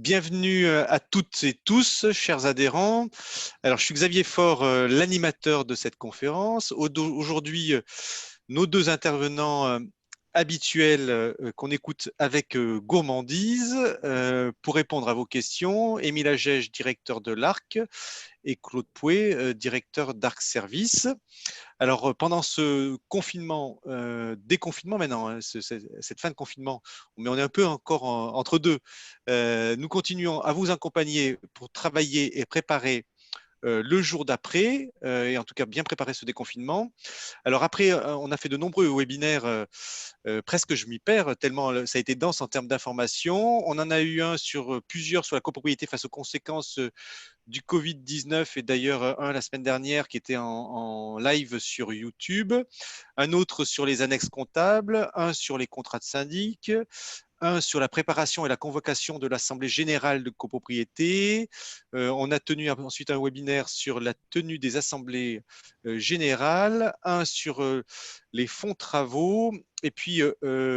Bienvenue à toutes et tous, chers adhérents. Alors, je suis Xavier Faure, l'animateur de cette conférence. Aujourd'hui, nos deux intervenants habituels qu'on écoute avec gourmandise pour répondre à vos questions. Émile Agege, directeur de l'ARC, et Claude Pouet, directeur d'ARC Service. Alors, pendant ce confinement, déconfinement maintenant, hein, cette fin de confinement, mais on est un peu encore entre deux, nous continuons à vous accompagner pour travailler et préparer le jour d'après, et en tout cas bien préparer ce déconfinement. Alors après, on a fait de nombreux webinaires, presque je m'y perds, tellement ça a été dense en termes d'informations. On en a eu un sur plusieurs sur la copropriété face aux conséquences du Covid-19 et d'ailleurs un la semaine dernière qui était en live sur YouTube, un autre sur les annexes comptables, un sur les contrats de syndic, un sur la préparation et la convocation de l'Assemblée générale de copropriété. On a tenu ensuite un webinaire sur la tenue des assemblées générales, un sur les fonds travaux, et puis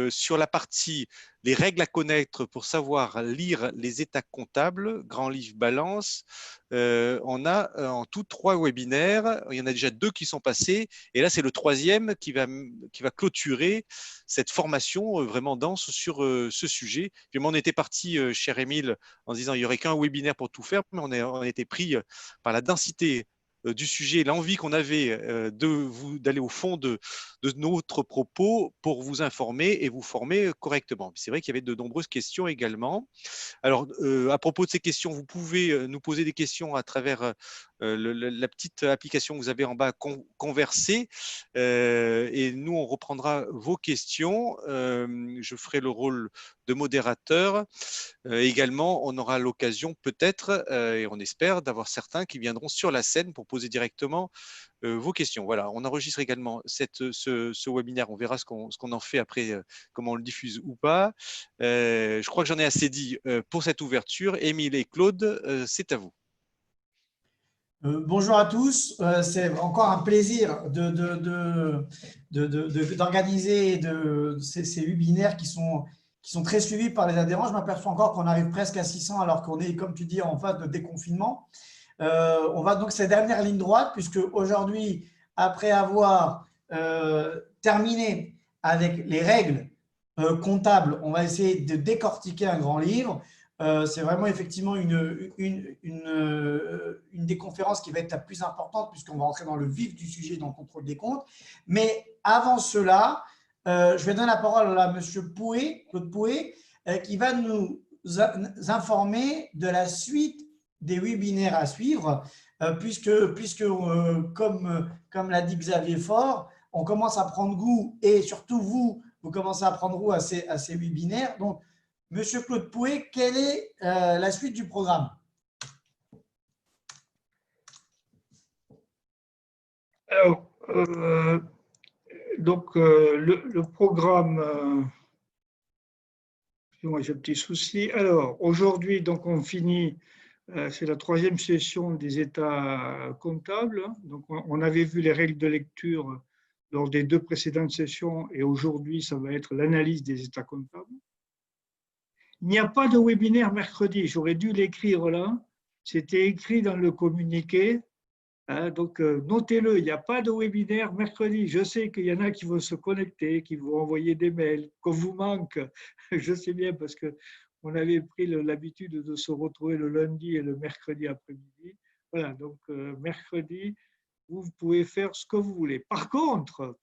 sur la partie les règles à connaître pour savoir lire les états comptables, grand livre balance. On a en tout 3 webinaires. Il y en a déjà 2 qui sont passés, et là c'est le 3e qui va clôturer cette formation vraiment dense sur ce sujet. Puis, on était parti, cher Émile, en se disant il n'y aurait qu'un webinaire pour tout faire, mais on a été pris par la densité du sujet, l'envie qu'on avait d'aller au fond de notre propos pour vous informer et vous former correctement. C'est vrai qu'il y avait de nombreuses questions également. Alors, à propos de ces questions, vous pouvez nous poser des questions à travers la petite application que vous avez en bas, Converser, et nous, on reprendra vos questions. Je ferai le rôle de modérateur. Également, on aura l'occasion peut-être, et on espère, d'avoir certains qui viendront sur la scène pour poser directement vos questions. Voilà, on enregistre également ce webinaire. On verra ce qu'on en fait après, comment on le diffuse ou pas. Je crois que j'en ai assez dit pour cette ouverture. Émile et Claude, c'est à vous. Bonjour à tous, c'est encore un plaisir d'organiser ces webinaires qui sont très suivis par les adhérents. Je m'aperçois encore qu'on arrive presque à 600 alors qu'on est, comme tu dis, en phase de déconfinement. On va donc ces dernières lignes droites, puisque aujourd'hui, après avoir terminé avec les règles comptables, on va essayer de décortiquer un grand livre. C'est vraiment effectivement une des conférences qui va être la plus importante, puisqu'on va entrer dans le vif du sujet, dans le contrôle des comptes. Mais avant cela, je vais donner la parole à M. Pouet, Claude Pouet, qui va nous informer de la suite des webinaires à suivre, puisque comme l'a dit Xavier Faure, on commence à prendre goût, et surtout vous commencez à prendre goût à ces webinaires. Donc, Monsieur Claude Pouet, quelle est la suite du programme? Alors, le programme, excusez-moi, j'ai un petit souci. Alors, aujourd'hui, donc, on finit, c'est la 3e session des états comptables. Donc, on avait vu les règles de lecture lors des 2 précédentes sessions, et aujourd'hui, ça va être l'analyse des états comptables. Il n'y a pas de webinaire mercredi, j'aurais dû l'écrire là, c'était écrit dans le communiqué. Donc, notez-le, il n'y a pas de webinaire mercredi. Je sais qu'il y en a qui vont se connecter, qui vont envoyer des mails, qu'on vous manque. Je sais bien parce qu'on avait pris l'habitude de se retrouver le lundi et le mercredi après-midi. Voilà, donc mercredi, vous pouvez faire ce que vous voulez. Par contre,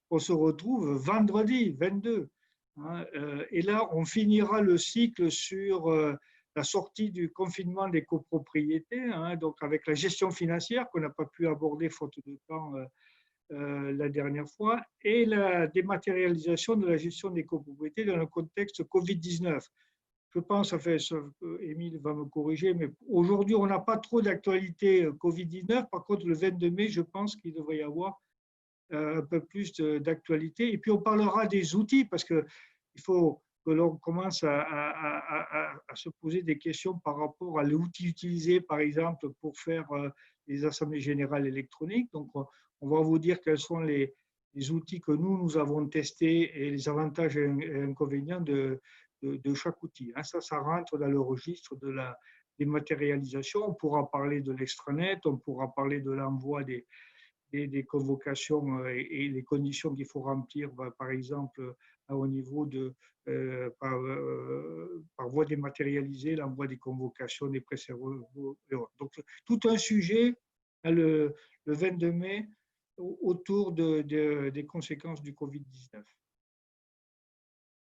on se retrouve vendredi 22. Et là, on finira le cycle sur la sortie du confinement des copropriétés, donc avec la gestion financière qu'on n'a pas pu aborder faute de temps la dernière fois, et la dématérialisation de la gestion des copropriétés dans le contexte Covid-19. Je pense, enfin, Émile va me corriger, mais aujourd'hui, on n'a pas trop d'actualité Covid-19. Par contre, le 22 mai, je pense qu'il devrait y avoir un peu plus d'actualité. Et puis, on parlera des outils, parce qu'il faut que l'on commence à se poser des questions par rapport à l'outil utilisé, par exemple, pour faire les assemblées générales électroniques. Donc, on va vous dire quels sont les outils que nous avons testés et les avantages et inconvénients de de chaque outil. Ça rentre dans le registre de la dématérialisation. On pourra parler de l'extranet, on pourra parler de l'envoi des convocations et les conditions qu'il faut remplir, par exemple, au niveau de, par voie dématérialisée, l'envoi des convocations, des procès-verbaux et autres. Donc, tout un sujet le 22 mai autour des conséquences du Covid-19.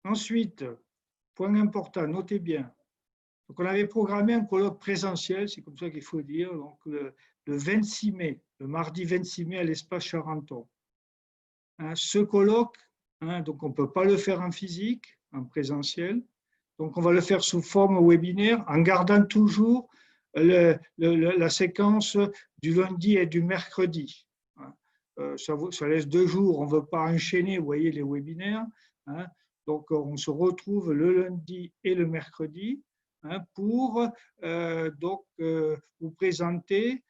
Ensuite, point important, notez bien. Donc, on avait programmé un colloque présentiel, c'est comme ça qu'il faut dire, donc le 26 mai, le mardi 26 mai à l'espace Charenton. Ce colloque, donc on ne peut pas le faire en physique, en présentiel, donc on va le faire sous forme webinaire en gardant toujours la séquence du lundi et du mercredi. Ça laisse 2 jours, on ne veut pas enchaîner, vous voyez, les webinaires. Donc on se retrouve le lundi et le mercredi pour vous présenter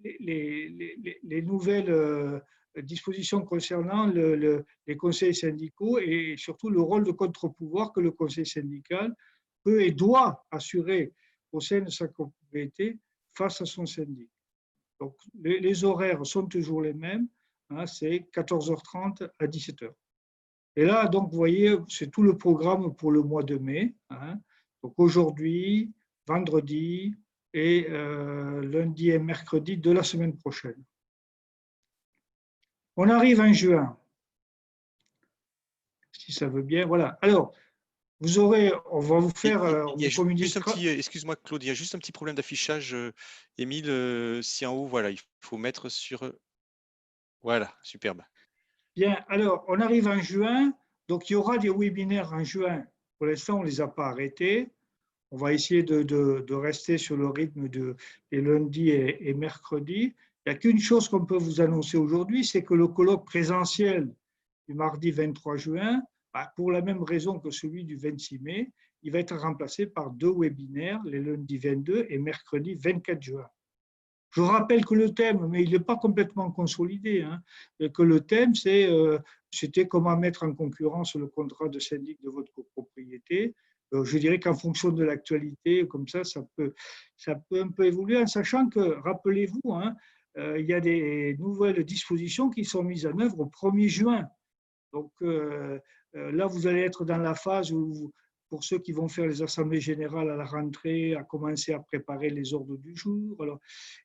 les nouvelles dispositions concernant les conseils syndicaux et surtout le rôle de contre-pouvoir que le conseil syndical peut et doit assurer au sein de sa propriété face à son syndic. Donc, les horaires sont toujours les mêmes, c'est 14h30 à 17h. Et là, donc, vous voyez, c'est tout le programme pour le mois de mai. Donc, aujourd'hui, vendredi et lundi et mercredi de la semaine prochaine. On arrive en juin, si ça veut bien. Voilà. Alors, vous aurez, on va vous faire. Excuse-moi, Claude, il y a juste un petit problème d'affichage. Émile, si en haut, voilà, il faut mettre sur. Voilà, superbe. Bien, alors, on arrive en juin. Donc, il y aura des webinaires en juin. Pour l'instant, on ne les a pas arrêtés. On va essayer de rester sur le rythme des lundis et mercredis. Il n'y a qu'une chose qu'on peut vous annoncer aujourd'hui, c'est que le colloque présentiel du mardi 23 juin, pour la même raison que celui du 26 mai, il va être remplacé par 2 webinaires, les lundis 22 et mercredi 24 juin. Je rappelle que le thème, mais il n'est pas complètement consolidé, que le thème, c'était comment mettre en concurrence le contrat de syndic de votre copropriété. Je dirais qu'en fonction de l'actualité, comme ça peut un peu évoluer, en sachant que, rappelez-vous, il y a des nouvelles dispositions qui sont mises en œuvre au 1er juin. Donc là, vous allez être dans la phase où, pour ceux qui vont faire les assemblées générales à la rentrée, à commencer à préparer les ordres du jour. Alors,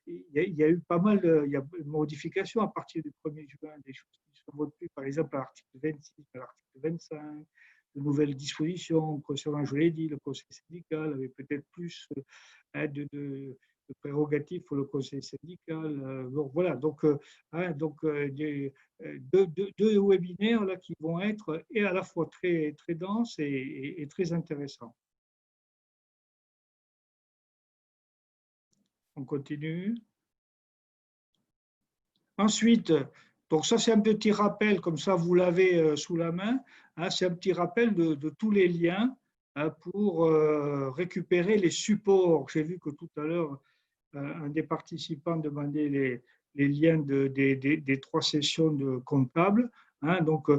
il y a eu pas mal de modifications à partir du 1er juin, des choses qui sont votées, par exemple à l'article 26, à l'article 25, de nouvelles dispositions concernant, je l'ai dit, le conseil syndical avait peut-être plus de prérogatives pour le conseil syndical. Voilà, donc 2 webinaires là, qui vont être et à la fois très, très denses et très intéressants. On continue. Ensuite, donc ça c'est un petit rappel, comme ça vous l'avez sous la main, c'est un petit rappel de tous les liens pour récupérer les supports. J'ai vu que tout à l'heure, un des participants demandait les liens des 3 sessions de comptable. Donc,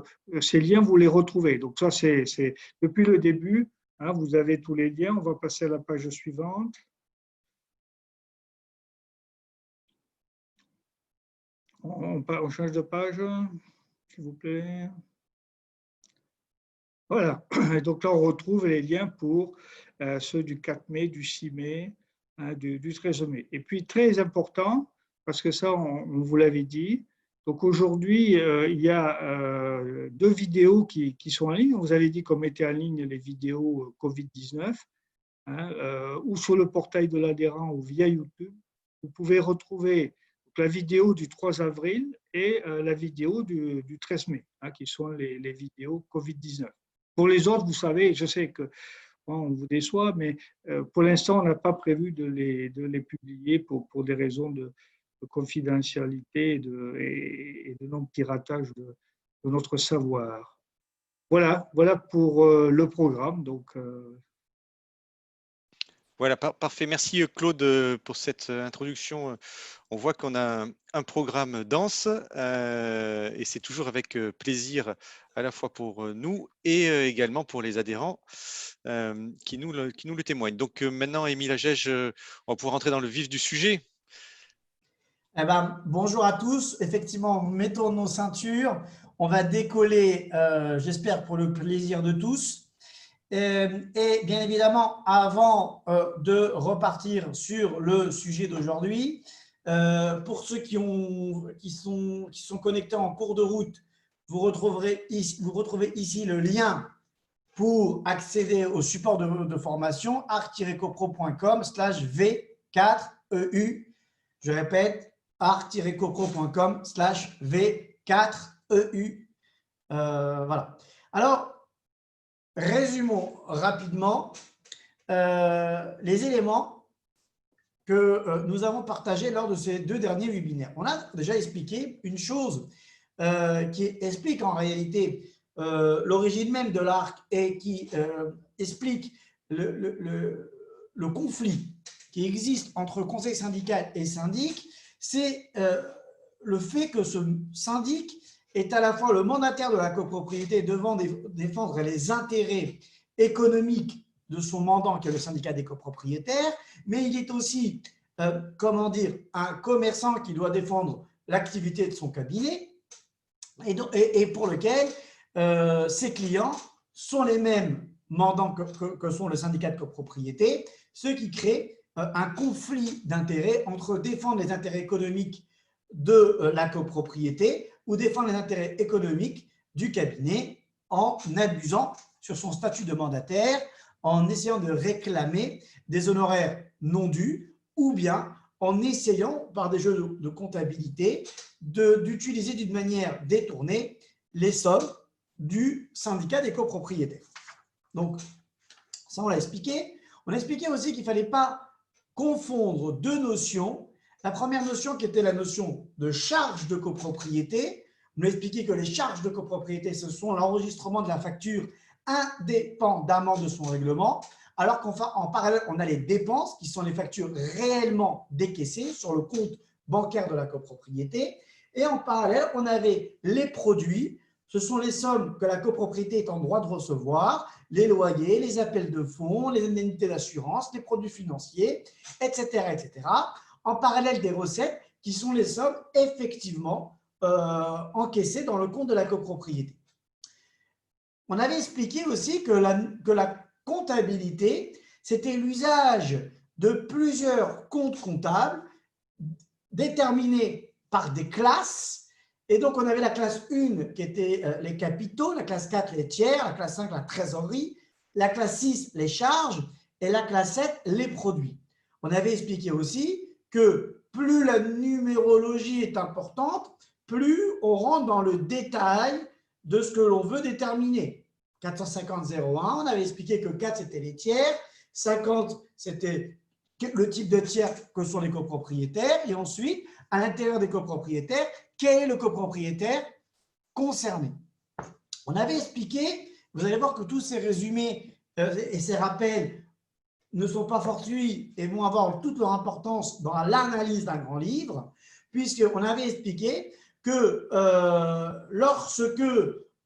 ces liens, vous les retrouvez. Donc, ça, c'est depuis le début. Vous avez tous les liens. On va passer à la page suivante. On change de page, s'il vous plaît. Voilà. Donc là, on retrouve les liens pour ceux du 4 mai, du 6 mai, du 13 mai. Et puis, très important, parce que ça, on vous l'avait dit, donc aujourd'hui, il y a 2 vidéos qui sont en ligne. On vous avait dit qu'on mettait en ligne les vidéos Covid-19, ou sur le portail de l'adhérent ou via YouTube. Vous pouvez retrouver la vidéo du 3 avril et la vidéo du 13 mai, qui sont les vidéos Covid-19. Pour les autres, vous savez, je sais que on vous déçoit, mais pour l'instant, on n'a pas prévu de les publier pour des raisons de confidentialité et de non-piratage de notre savoir. Voilà pour le programme. Donc, Voilà, parfait. Merci Claude pour cette introduction. On voit qu'on a un programme dense et c'est toujours avec plaisir à la fois pour nous et également pour les adhérents qui nous le témoignent. Donc maintenant, Émile Agege, on va pouvoir entrer dans le vif du sujet. Eh ben, bonjour à tous. Effectivement, mettons nos ceintures. On va décoller, j'espère, pour le plaisir de tous. Et bien évidemment, avant de repartir sur le sujet d'aujourd'hui, pour ceux qui sont connectés en cours de route, vous retrouvez ici le lien pour accéder au support de formation arc-copro.com/v4eu. Je répète, arc-copro.com/v4eu. Voilà. Alors, résumons rapidement les éléments que nous avons partagés lors de ces 2 derniers webinaires. On a déjà expliqué une chose qui explique en réalité l'origine même de l'ARC et qui explique le conflit qui existe entre conseil syndical et syndic, c'est le fait que ce syndic est à la fois le mandataire de la copropriété devant défendre les intérêts économiques de son mandant, qui est le syndicat des copropriétaires, mais il est aussi, comment dire, un commerçant qui doit défendre l'activité de son cabinet et pour lequel ses clients sont les mêmes mandants que sont le syndicat de copropriété, ce qui crée un conflit d'intérêts entre défendre les intérêts économiques de la copropriété ou défendre les intérêts économiques du cabinet en abusant sur son statut de mandataire, en essayant de réclamer des honoraires non dus ou bien en essayant, par des jeux de comptabilité, d'utiliser d'une manière détournée les sommes du syndicat des copropriétaires. Donc, ça, on l'a expliqué. On a expliqué aussi qu'il ne fallait pas confondre 2 notions. La première notion qui était la notion de charge de copropriété. On a expliqué que les charges de copropriété, ce sont l'enregistrement de la facture indépendamment de son règlement, alors qu'en parallèle, on a les dépenses qui sont les factures réellement décaissées sur le compte bancaire de la copropriété. Et en parallèle, on avait les produits. Ce sont les sommes que la copropriété est en droit de recevoir, les loyers, les appels de fonds, les indemnités d'assurance, les produits financiers, etc., etc. En parallèle des recettes qui sont les sommes effectivement encaissées dans le compte de la copropriété. On avait expliqué aussi que la comptabilité, c'était l'usage de plusieurs comptes comptables déterminés par des classes. Et donc, on avait la classe 1 qui était les capitaux, la classe 4 les tiers, la classe 5 la trésorerie, la classe 6 les charges et la classe 7 les produits. On avait expliqué aussi que plus la numérologie est importante, plus on rentre dans le détail de ce que l'on veut déterminer. 450-01, on avait expliqué que 4 c'était les tiers, 50 c'était le type de tiers que sont les copropriétaires et ensuite, à l'intérieur des copropriétaires, quel est le copropriétaire concerné. On avait expliqué, vous allez voir que tous ces résumés et ces rappels ne sont pas fortuits et vont avoir toute leur importance dans l'analyse d'un grand livre, puisqu'on avait expliqué que lorsque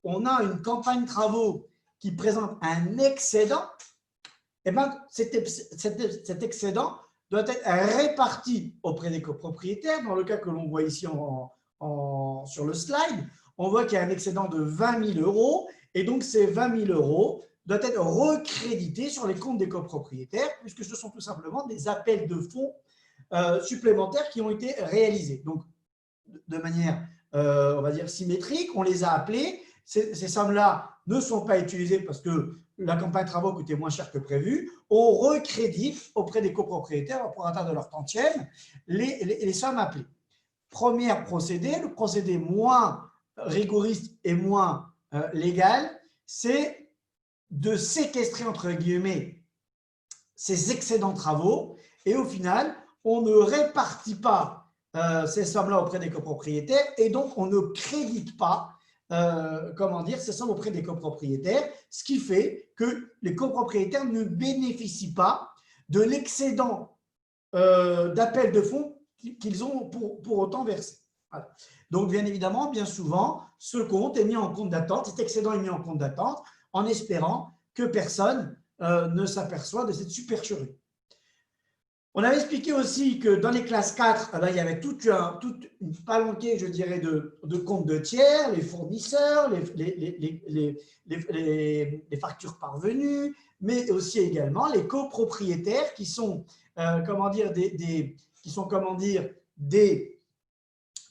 on a une campagne de travaux qui présente un excédent, eh ben, cet excédent doit être réparti auprès des copropriétaires. Dans le cas que l'on voit ici sur le slide, on voit qu'il y a un excédent de 20 000 euros et donc ces 20 000 euros doivent être recrédités sur les comptes des copropriétaires puisque ce sont tout simplement des appels de fonds supplémentaires qui ont été réalisés. Donc, de manière, on va dire, symétrique, on les a appelés. Ces sommes-là ne sont pas utilisées parce que la campagne de travaux coûtait moins cher que prévu. On recrédite auprès des copropriétaires, au prorata de leur tantième, les sommes appelées. Premier procédé, le procédé moins rigoriste et moins légal, c'est de séquestrer, entre guillemets, ces excédents de travaux et au final, on ne répartit pas ces sommes-là auprès des copropriétaires et donc on ne crédite pas comment dire, ces sommes auprès des copropriétaires, ce qui fait que les copropriétaires ne bénéficient pas de l'excédent d'appel de fonds qu'ils ont pour autant versé. Voilà. Donc, bien évidemment, bien souvent, ce compte est mis en compte d'attente, cet excédent est mis en compte d'attente en espérant que personne ne s'aperçoit de cette supercherie. On avait expliqué aussi que dans les classes 4, il y avait toute une palanquée, je dirais, de comptes de tiers, les fournisseurs, les factures parvenues, mais aussi également les copropriétaires qui sont, des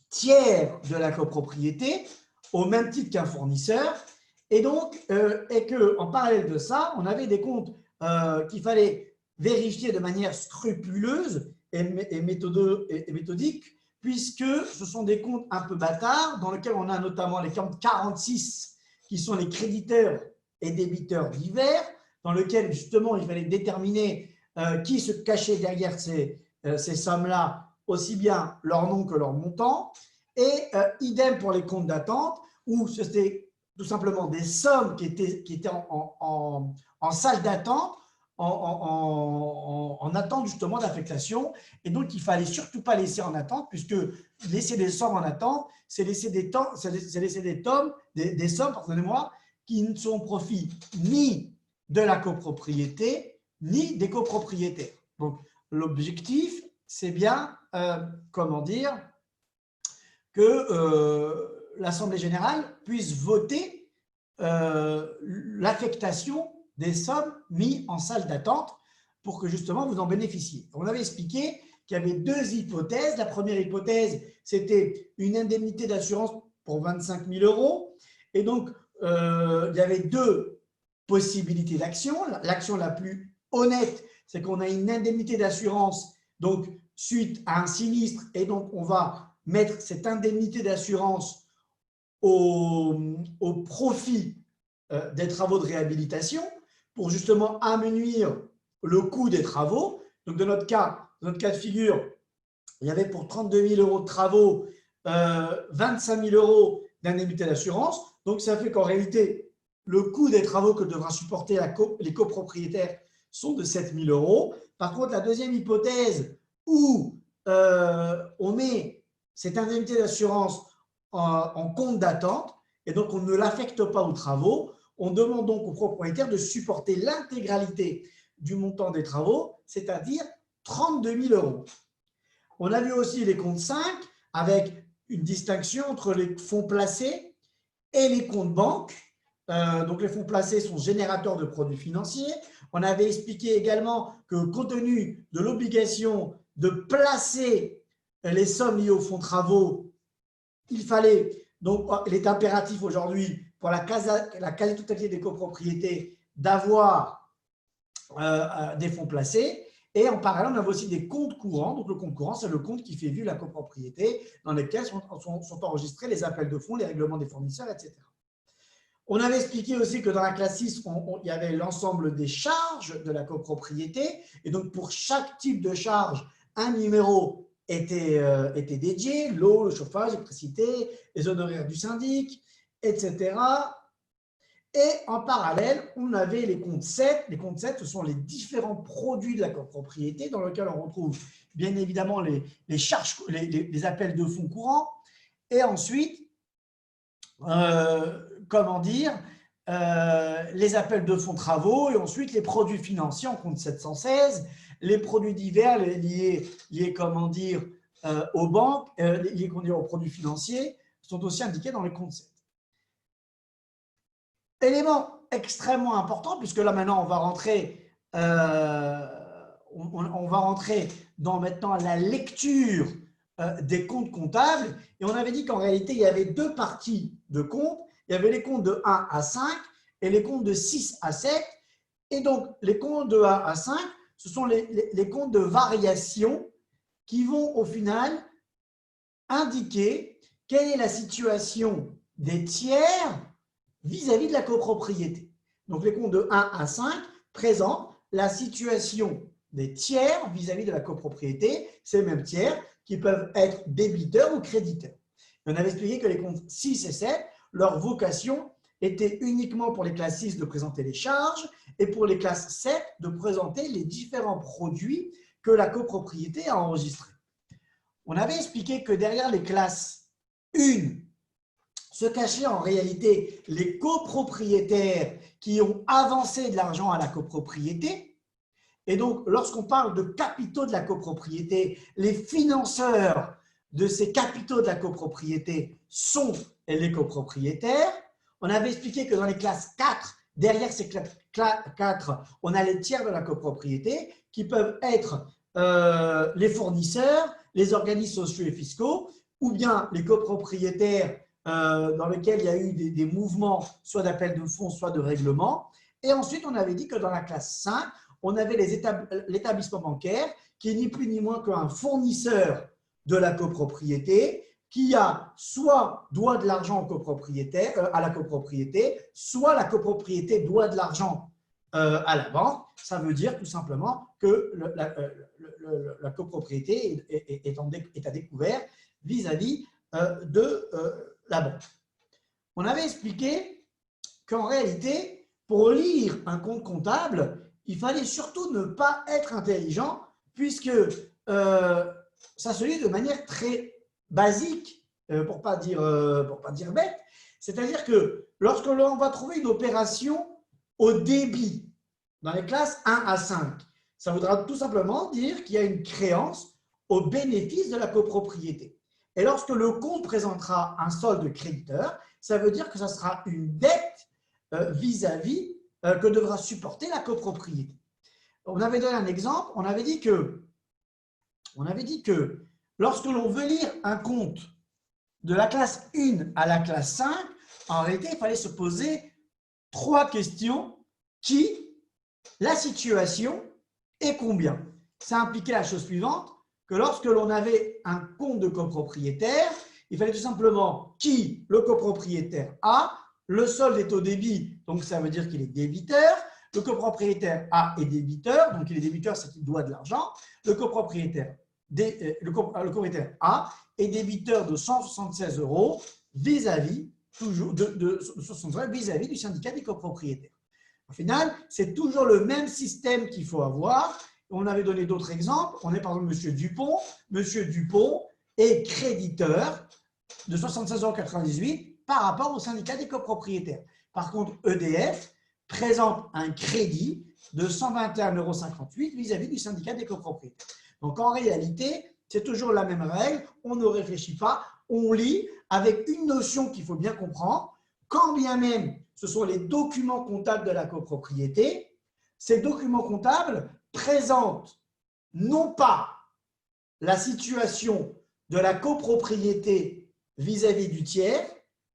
tiers de la copropriété, au même titre qu'un fournisseur. Et donc, en parallèle de ça, on avait des comptes qu'il fallait vérifier de manière scrupuleuse et méthodique, puisque ce sont des comptes un peu bâtards, dans lesquels on a notamment les comptes 46, qui sont les créditeurs et débiteurs divers, dans lesquels justement il fallait déterminer qui se cachait derrière ces sommes-là, aussi bien leur nom que leur montant, et idem pour les comptes d'attente, où c'était tout simplement des sommes qui étaient en salle d'attente, en attente justement d'affectation, et donc il ne fallait surtout pas laisser en attente, puisque laisser des sommes en attente, c'est laisser des sommes, pardonnez-moi, qui ne sont au profit ni de la copropriété, ni des copropriétaires. Donc l'objectif, c'est bien, que l'Assemblée générale puisse voter l'affectation des sommes mises en salle d'attente pour que justement vous en bénéficiez. On avait expliqué qu'il y avait deux hypothèses. La première hypothèse, c'était une indemnité d'assurance pour 25 000 €. Et donc, il y avait deux possibilités d'action. L'action la plus honnête, c'est qu'on a une indemnité d'assurance donc suite à un sinistre, et donc on va mettre cette indemnité d'assurance au profit des travaux de réhabilitation pour justement amenuire le coût des travaux. Donc, dans notre cas de figure, il y avait pour 32 000 € de travaux 25 000 € d'indemnité d'assurance. Donc, ça fait qu'en réalité, le coût des travaux que devra supporter les copropriétaires sont de 7 000 €. Par contre, la deuxième hypothèse où on met cette indemnité d'assurance en compte d'attente, et donc on ne l'affecte pas aux travaux, on demande donc aux propriétaires de supporter l'intégralité du montant des travaux, c'est-à-dire 32 000 €. On a vu aussi les comptes 5 avec une distinction entre les fonds placés et les comptes banques. Donc les fonds placés sont générateurs de produits financiers. On avait expliqué également que compte tenu de l'obligation de placer les sommes liées aux fonds travaux, il est impératif aujourd'hui pour la quasi-totalité des copropriétés d'avoir des fonds placés. Et en parallèle, on a aussi des comptes courants. Donc, le compte courant, c'est le compte qui fait vivre la copropriété, dans lesquels sont enregistrés les appels de fonds, les règlements des fournisseurs, etc. On avait expliqué aussi que dans la classe 6, il y avait l'ensemble des charges de la copropriété. Et donc, pour chaque type de charge, un numéro était dédié, l'eau, le chauffage, l'électricité, les honoraires du syndic, etc. Et en parallèle, on avait les comptes 7. Les comptes 7, ce sont les différents produits de la copropriété dans lesquels on retrouve bien évidemment les charges, les appels de fonds courants. Et ensuite, les appels de fonds travaux, et ensuite les produits financiers en compte 716, les produits divers liés aux banques, liés aux produits financiers, sont aussi indiqués dans les comptes 7. Élément extrêmement important, puisque là maintenant on va rentrer dans maintenant la lecture des comptes comptables, et on avait dit qu'en réalité il y avait deux parties de comptes. Il y avait les comptes de 1 à 5 et les comptes de 6 à 7. Et donc, les comptes de 1 à 5, ce sont les comptes de variation qui vont au final indiquer quelle est la situation des tiers vis-à-vis de la copropriété. Donc, les comptes de 1 à 5 présentent la situation des tiers vis-à-vis de la copropriété, ces mêmes tiers qui peuvent être débiteurs ou créditeurs. Et on avait expliqué que les comptes 6 et 7, leur vocation était uniquement pour les classes 6 de présenter les charges et pour les classes 7 de présenter les différents produits que la copropriété a enregistrés. On avait expliqué que derrière les classes 1 se cachaient en réalité les copropriétaires qui ont avancé de l'argent à la copropriété. Et donc, lorsqu'on parle de capitaux de la copropriété, les financeurs de ces capitaux de la copropriété sont les copropriétaires. On avait expliqué que dans les classes 4, derrière ces classes 4, on a les tiers de la copropriété qui peuvent être les fournisseurs, les organismes sociaux et fiscaux, ou bien les copropriétaires dans lesquels il y a eu des mouvements, soit d'appel de fonds, soit de règlement. Et ensuite, on avait dit que dans la classe 5, on avait l'établissement bancaire qui est ni plus ni moins qu'un fournisseur de la copropriété qui a soit doit de l'argent à la copropriété, soit la copropriété doit de l'argent à la banque. Ça veut dire tout simplement que la copropriété est à découvert vis-à-vis de la banque. On avait expliqué qu'en réalité, pour lire un compte comptable, il fallait surtout ne pas être intelligent puisque ça se lit de manière très basique, pour ne pas dire bête. C'est-à-dire que lorsque l'on va trouver une opération au débit dans les classes 1 à 5, ça voudra tout simplement dire qu'il y a une créance au bénéfice de la copropriété. Et lorsque le compte présentera un solde créditeur, ça veut dire que ça sera une dette vis-à-vis que devra supporter la copropriété. On avait donné un exemple, on avait dit que lorsque l'on veut lire un compte de la classe 1 à la classe 5, en réalité, il fallait se poser 3 questions qui, la situation et combien. Ça impliquait la chose suivante, que lorsque l'on avait un compte de copropriétaire, il fallait tout simplement qui le copropriétaire a, le solde est au débit, donc ça veut dire qu'il est débiteur, le copropriétaire A est débiteur, donc il est débiteur, c'est qu'il doit de l'argent, le copropriétaire A est débiteur de 176 € vis-à-vis du syndicat des copropriétaires. Au final, c'est toujours le même système qu'il faut avoir. On avait donné d'autres exemples. On est par exemple M. Dupont. M. Dupont est créditeur de 76,98 € par rapport au syndicat des copropriétaires. Par contre, EDF présente un crédit de 121,58 € vis-à-vis du syndicat des copropriétaires. Donc, en réalité, c'est toujours la même règle. On ne réfléchit pas, on lit avec une notion qu'il faut bien comprendre. Quand bien même ce sont les documents comptables de la copropriété, ces documents comptables présentent non pas la situation de la copropriété vis-à-vis du tiers,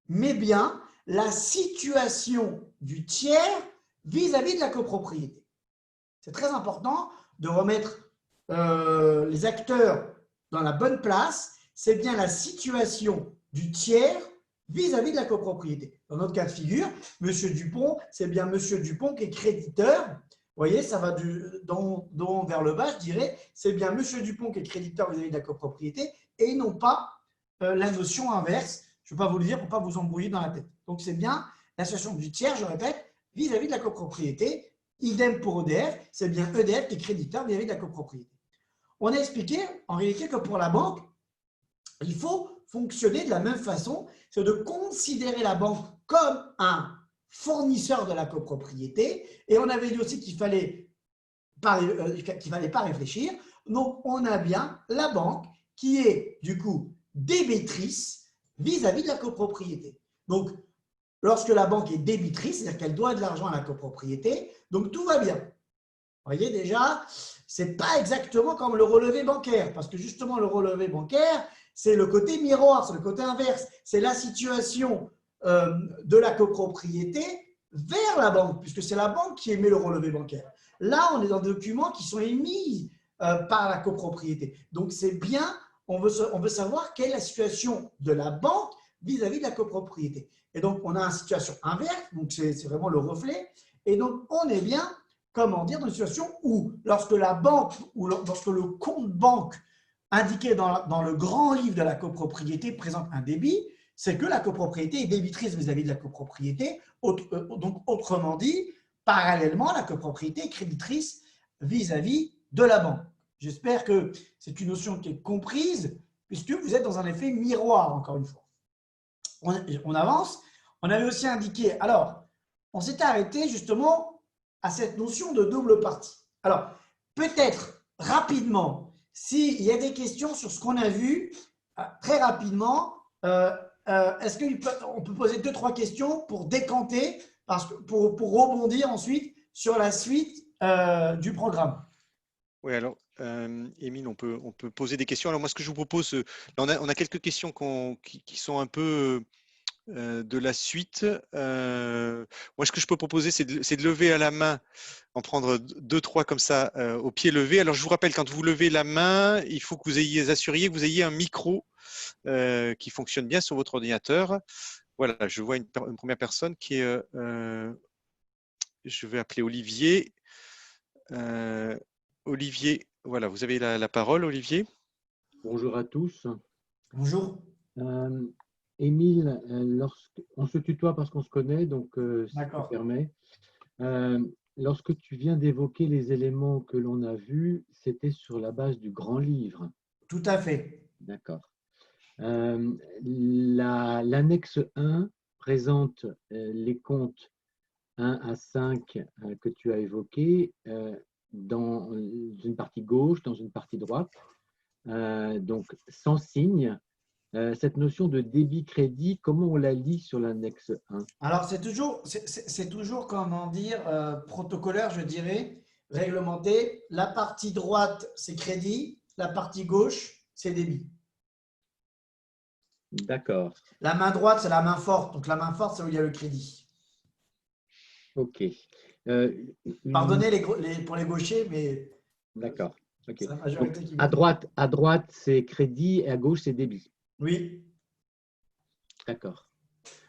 mais bien la situation du tiers vis-à-vis de la copropriété. C'est très important de remettre les acteurs dans la bonne place. C'est bien la situation du tiers vis-à-vis de la copropriété. Dans notre cas de figure, M. Dupont, c'est bien M. Dupont qui est créditeur. Vous voyez, ça va d'en haut vers le bas, je dirais. C'est bien M. Dupont qui est créditeur vis-à-vis de la copropriété et non pas la notion inverse. Je ne vais pas vous le dire pour ne pas vous embrouiller dans la tête. Donc, c'est bien la situation du tiers, je répète, vis-à-vis de la copropriété. Idem pour EDF, c'est bien EDF qui est créditeur vis-à-vis de la copropriété. On a expliqué en réalité que pour la banque, il faut fonctionner de la même façon, c'est de considérer la banque comme un fournisseur de la copropriété. Et on avait dit aussi qu'il ne fallait pas réfléchir. Donc, on a bien la banque qui est du coup débitrice vis-à-vis de la copropriété. Donc, lorsque la banque est débitrice, c'est-à-dire qu'elle doit de l'argent à la copropriété, donc tout va bien. Vous voyez déjà, ce n'est pas exactement comme le relevé bancaire, parce que justement, le relevé bancaire, c'est le côté miroir, c'est le côté inverse. C'est la situation de la copropriété vers la banque, puisque c'est la banque qui émet le relevé bancaire. Là, on est dans des documents qui sont émis par la copropriété. Donc, c'est bien, on veut savoir quelle est la situation de la banque vis-à-vis de la copropriété. Et donc, on a une situation inverse, donc c'est vraiment le reflet. Et donc, on est bien, comment dire, dans une situation où, lorsque la banque ou lorsque le compte banque indiqué dans le grand livre de la copropriété présente un débit, c'est que la copropriété est débitrice vis-à-vis de la copropriété. Donc, autrement dit, parallèlement, la copropriété est créditrice vis-à-vis de la banque. J'espère que c'est une notion qui est comprise, puisque vous êtes dans un effet miroir, encore une fois. On avance. On avait aussi indiqué, alors, on s'était arrêté justement à cette notion de double partie. Alors, peut-être rapidement, s'il y a des questions sur ce qu'on a vu, très rapidement, est-ce qu'on peut poser 2-3 questions pour décanter, pour rebondir ensuite sur la suite du programme? Oui, alors, Émile, on peut poser des questions. Alors, moi, ce que je vous propose, on a quelques questions qui sont un peu de la suite. Moi, ce que je peux proposer, c'est de lever à la main, en prendre 2-3 comme ça, au pied levé. Alors, je vous rappelle, quand vous levez la main, il faut que vous assuriez que vous ayez un micro qui fonctionne bien sur votre ordinateur. Voilà, je vois une première personne qui est… je vais appeler Olivier. Olivier, voilà, vous avez la parole, Olivier. Bonjour à tous. Bonjour. Émile, on se tutoie parce qu'on se connaît, donc si tu D'accord. permets. Lorsque tu viens d'évoquer les éléments que l'on a vus, c'était sur la base du grand livre. Tout à fait. D'accord. L'annexe 1 présente les comptes 1 à 5 que tu as évoqués dans une partie gauche, dans une partie droite, donc sans signe. Cette notion de débit-crédit, comment on la lit sur l'annexe 1? Alors, c'est toujours, comment dire, protocolaire, je dirais, réglementé. La partie droite, c'est crédit. La partie gauche, c'est débit. D'accord. La main droite, c'est la main forte. Donc, la main forte, c'est où il y a le crédit. OK. Pardonnez pour les gauchers, mais D'accord. Okay. c'est la majorité Donc, qui à droite, c'est crédit et à gauche, c'est débit. Oui. D'accord.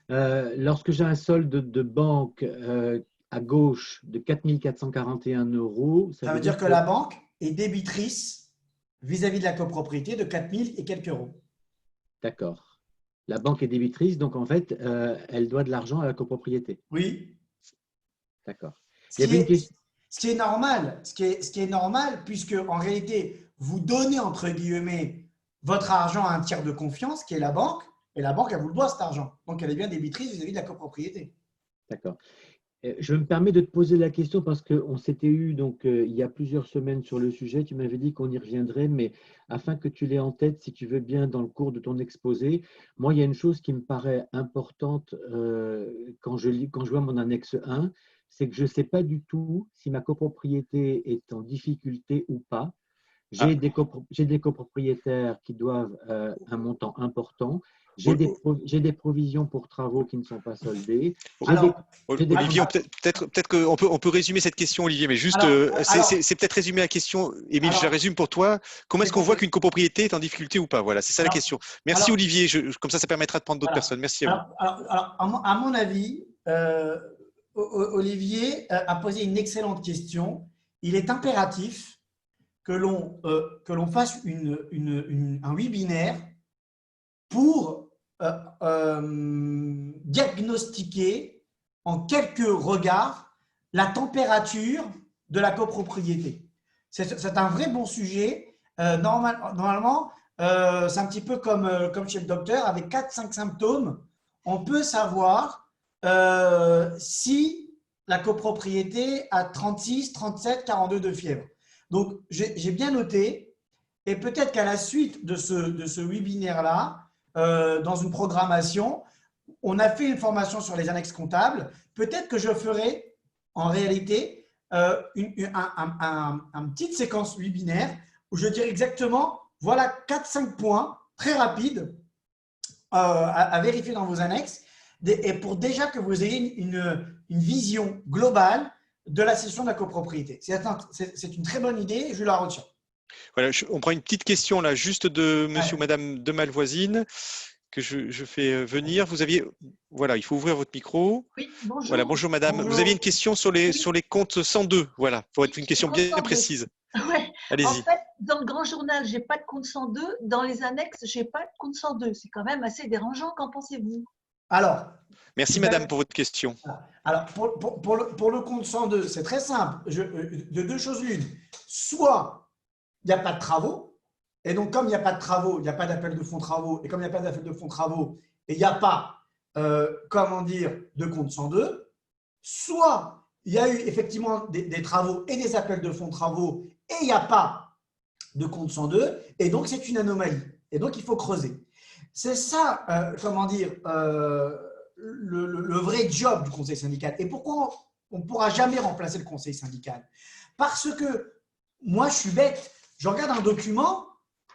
Lorsque j'ai un solde de banque à gauche de 4 441 €, Ça veut dire que la banque est débitrice vis-à-vis de la copropriété de 4 000 et quelques euros. D'accord. La banque est débitrice, donc en fait, elle doit de l'argent à la copropriété. Oui. D'accord. Ce qui est normal, puisque en réalité, vous donnez entre guillemets votre argent à un tiers de confiance qui est la banque, et la banque, elle vous le doit cet argent. Donc, elle est bien débitrice vis-à-vis de la copropriété. D'accord. Je me permets de te poser la question parce qu'on s'était eu donc, il y a plusieurs semaines sur le sujet. Tu m'avais dit qu'on y reviendrait, mais afin que tu l'aies en tête, si tu veux bien, dans le cours de ton exposé, moi, il y a une chose qui me paraît importante quand je vois mon annexe 1, c'est que je ne sais pas du tout si ma copropriété est en difficulté ou pas. J'ai des copropriétaires qui doivent un montant important. J'ai des provisions pour travaux qui ne sont pas soldées. Olivier, peut-être qu'on peut résumer cette question, Olivier, mais juste, c'est peut-être résumer la question. Émile, je la résume pour toi. Comment est-ce qu'on voit qu'une copropriété est en difficulté ou pas? Voilà, c'est ça la question. Merci, Olivier. Comme ça permettra de prendre d'autres personnes. Merci à vous. À mon avis, Olivier a posé une excellente question. Il est impératif que l'on fasse un webinaire pour diagnostiquer en quelques regards la température de la copropriété. C'est un vrai bon sujet. Normalement, c'est un petit peu comme chez le docteur, avec 4-5 symptômes, on peut savoir si la copropriété a 36, 37, 42 de fièvre. Donc, j'ai bien noté, et peut-être qu'à la suite de ce webinaire-là, dans une programmation, on a fait une formation sur les annexes comptables. Peut-être que je ferai en réalité une petite séquence webinaire où je dirai exactement, voilà 4-5 points très rapides à vérifier dans vos annexes et pour déjà que vous ayez une vision globale de la cession de la copropriété. C'est une très bonne idée et je la retiens. Voilà, on prend une petite question là, juste de monsieur ou madame de Malvoisine, que je fais venir. Vous aviez, voilà, il faut ouvrir votre micro. Oui, bonjour. Voilà, bonjour madame. Bonjour. Vous aviez une question sur les comptes 102, voilà, pour être une question bien précise. Ouais. Allez-y. En fait, dans le grand journal, j'ai pas de compte 102. Dans les annexes, j'ai pas de compte 102. C'est quand même assez dérangeant. Qu'en pensez-vous? Alors, Merci, vous avez- madame, pour votre question. alors pour le compte 102, c'est très simple. De deux choses l'une. Soit il n'y a pas de travaux, et donc comme il n'y a pas de travaux, il n'y a pas d'appel de fonds travaux, et comme il n'y a pas d'appel de fonds travaux, et il n'y a pas, comment dire, de compte 102, soit il y a eu effectivement des travaux et des appels de fonds travaux, et il n'y a pas de compte 102, et donc c'est une anomalie. Et donc il faut creuser. C'est ça, comment dire, le vrai job du conseil syndical. Et pourquoi on ne pourra jamais remplacer le conseil syndical? Parce que moi, je suis bête. Je regarde un document,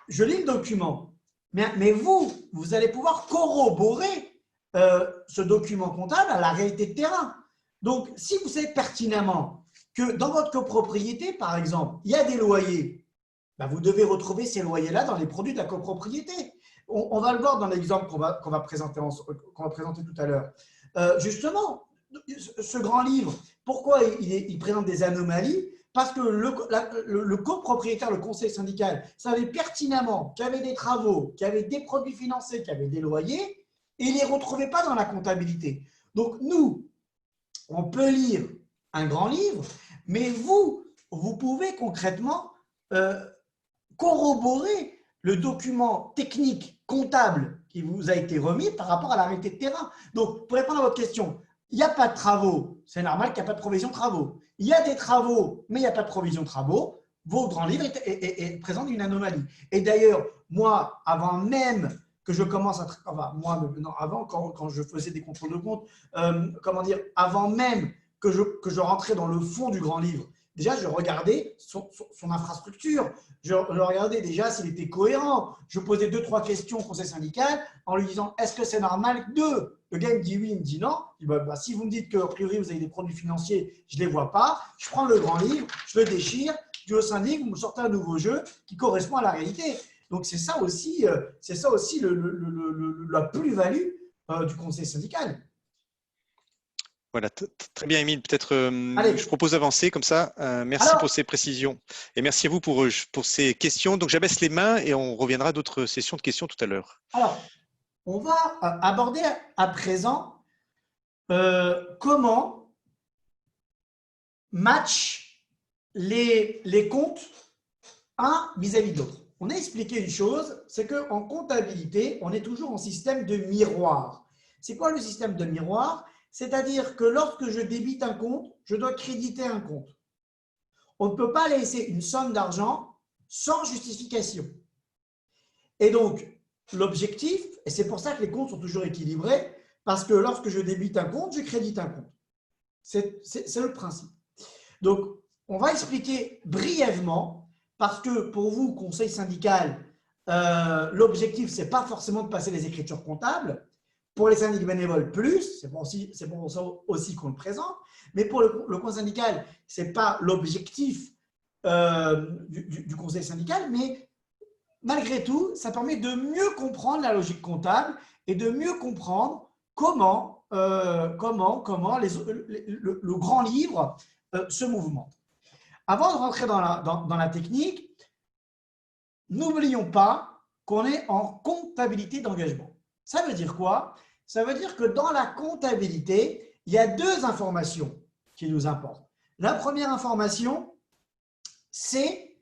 je lis le document, mais vous allez pouvoir corroborer ce document comptable à la réalité de terrain. Donc, si vous savez pertinemment que dans votre copropriété, par exemple, il y a des loyers, ben vous devez retrouver ces loyers-là dans les produits de la copropriété. On va le voir dans l'exemple qu'on va présenter tout à l'heure. Justement, ce grand livre, pourquoi il présente des anomalies? Parce que le copropriétaire, le conseil syndical, savait pertinemment qu'il y avait des travaux, qu'il y avait des produits financiers, qu'il y avait des loyers, et il ne les retrouvait pas dans la comptabilité. Donc, nous, on peut lire un grand livre, mais vous pouvez concrètement corroborer le document technique comptable qui vous a été remis par rapport à la réalité de terrain. Donc, pour répondre à votre question, il n'y a pas de travaux, c'est normal qu'il n'y a pas de provision de travaux. Il y a des travaux, mais il n'y a pas de provision de travaux. Votre grand livre présente une anomalie. Et d'ailleurs, moi, avant même que je commence à… Enfin, moi, non, avant, quand je faisais des contrôles de compte, comment dire, avant même que je rentrais dans le fond du grand livre, déjà, je regardais son infrastructure. Je regardais déjà s'il était cohérent. Je posais 2-3 questions au conseil syndical en lui disant « Est-ce que c'est normal que le gars me dit oui, il me dit non. » Je dis, si vous me dites qu'a priori, vous avez des produits financiers, je ne les vois pas. Je prends le grand livre, je le déchire, je dis au syndic, vous me sortez un nouveau jeu qui correspond à la réalité. Donc, c'est ça aussi la plus-value du conseil syndical. Voilà, très bien, Émile. Peut-être Allez. je propose d'avancer comme ça. Merci pour ces précisions. Et merci à vous pour ces questions. Donc, j'abaisse les mains et on reviendra à d'autres sessions de questions tout à l'heure. Alors, on va aborder à présent comment match les comptes un vis-à-vis de l'autre. On a expliqué une chose, c'est qu'en comptabilité, on est toujours en système de miroir. C'est quoi le système de miroir? C'est-à-dire que lorsque je débite un compte, je dois créditer un compte. On ne peut pas laisser une somme d'argent sans justification. Et donc, l'objectif, et c'est pour ça que les comptes sont toujours équilibrés, parce que lorsque je débite un compte, je crédite un compte. C'est le principe. Donc, on va expliquer brièvement, parce que pour vous, conseil syndical, l'objectif, ce n'est pas forcément de passer les écritures comptables. Pour les syndics bénévoles, plus, c'est pour ça aussi qu'on le présente. Mais pour le conseil syndical, ce n'est pas l'objectif du conseil syndical, mais malgré tout, ça permet de mieux comprendre la logique comptable et de mieux comprendre comment le grand livre se mouvemente. Avant de rentrer dans la technique, n'oublions pas qu'on est en comptabilité d'engagement. Ça veut dire quoi? Ça veut dire que dans la comptabilité, il y a deux informations qui nous importent. La première information, c'est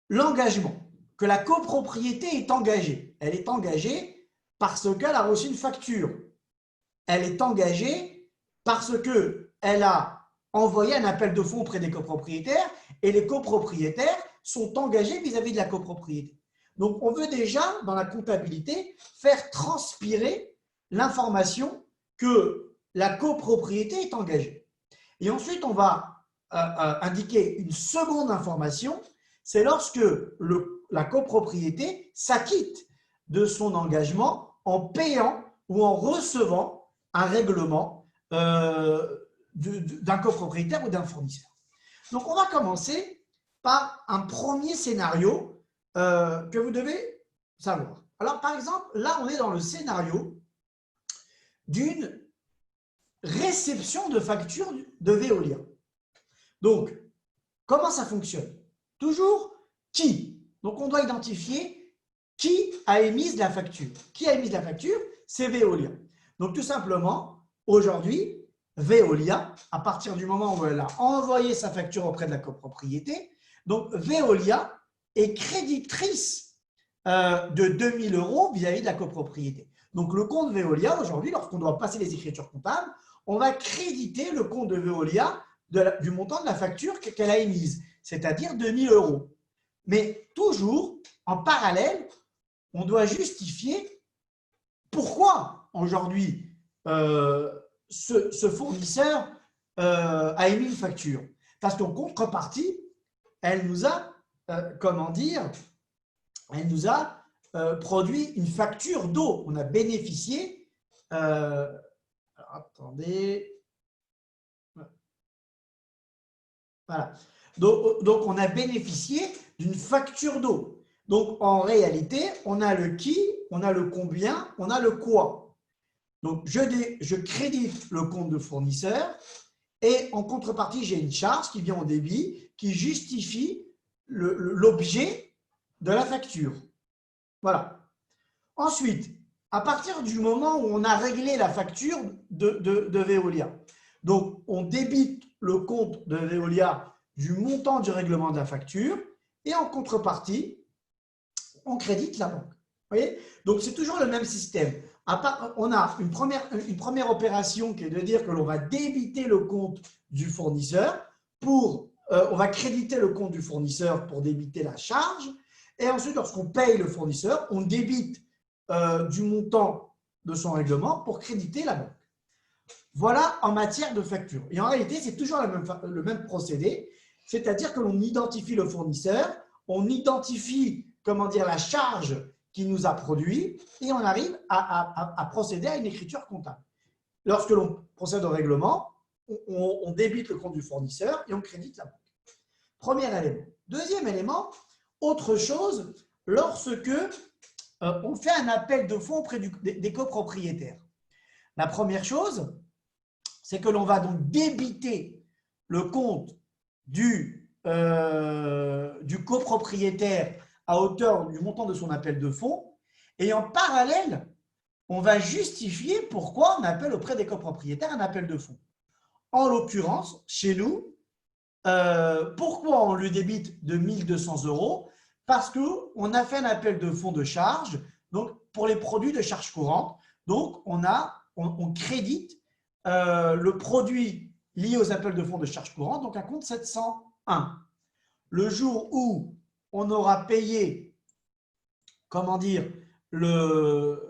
l'engagement, que la copropriété est engagée. Elle est engagée parce qu'elle a reçu une facture. Elle est engagée parce qu'elle a envoyé un appel de fonds auprès des copropriétaires et les copropriétaires sont engagés vis-à-vis de la copropriété. Donc, on veut déjà, dans la comptabilité, faire transpirer l'information que la copropriété est engagée. Et ensuite, on va indiquer une seconde information, c'est lorsque la copropriété s'acquitte de son engagement en payant ou en recevant un règlement d'un copropriétaire ou d'un fournisseur. Donc, on va commencer par un premier scénario que vous devez savoir. Alors, par exemple, là, on est dans le scénario d'une réception de facture de Veolia. Donc, comment ça fonctionne? Toujours qui. Donc, on doit identifier qui a émis la facture. Qui a émis la facture? C'est Veolia. Donc, tout simplement, aujourd'hui, Veolia, à partir du moment où elle a envoyé sa facture auprès de la copropriété, donc Veolia est créditrice de 2 000 € vis-à-vis de la copropriété. Donc, le compte Veolia, aujourd'hui, lorsqu'on doit passer les écritures comptables, on va créditer le compte de Veolia du montant de la facture qu'elle a émise, c'est-à-dire 2 000 €. Mais toujours, en parallèle, on doit justifier pourquoi aujourd'hui ce fournisseur a émis une facture. Parce qu'en contrepartie, elle nous a, produit une facture d'eau. On a bénéficié, attendez, voilà. Donc, on a bénéficié d'une facture d'eau. Donc, en réalité, on a le qui, on a le combien, on a le quoi. Donc, je crédite le compte de fournisseur et en contrepartie, j'ai une charge qui vient en débit qui justifie l'objet de la facture. Voilà. Ensuite, à partir du moment où on a réglé la facture de Veolia, donc on débite le compte de Veolia du montant du règlement de la facture et en contrepartie, on crédite la banque. Vous voyez? Donc, c'est toujours le même système. On a une première opération qui est de dire que l'on va débiter le compte du fournisseur on va créditer le compte du fournisseur pour débiter la charge. Et ensuite, lorsqu'on paye le fournisseur, on débite du montant de son règlement pour créditer la banque. Voilà en matière de facture. Et en réalité, c'est toujours le même procédé, c'est-à-dire que l'on identifie le fournisseur, on identifie la charge qui nous a produit et on arrive à procéder à une écriture comptable. Lorsque l'on procède au règlement, on débite le compte du fournisseur et on crédite la banque. Premier élément. Deuxième élément, autre chose, lorsque on fait un appel de fonds auprès des copropriétaires. La première chose, c'est que l'on va donc débiter le compte du copropriétaire à hauteur du montant de son appel de fonds et en parallèle, on va justifier pourquoi on appelle auprès des copropriétaires un appel de fonds. En l'occurrence, chez nous, pourquoi on lui débite de 1 200 €? Parce qu'on a fait un appel de fonds de charge donc pour les produits de charge courante. Donc, on crédite le produit lié aux appels de fonds de charge courante, donc un compte 701. Le jour où on aura payé, le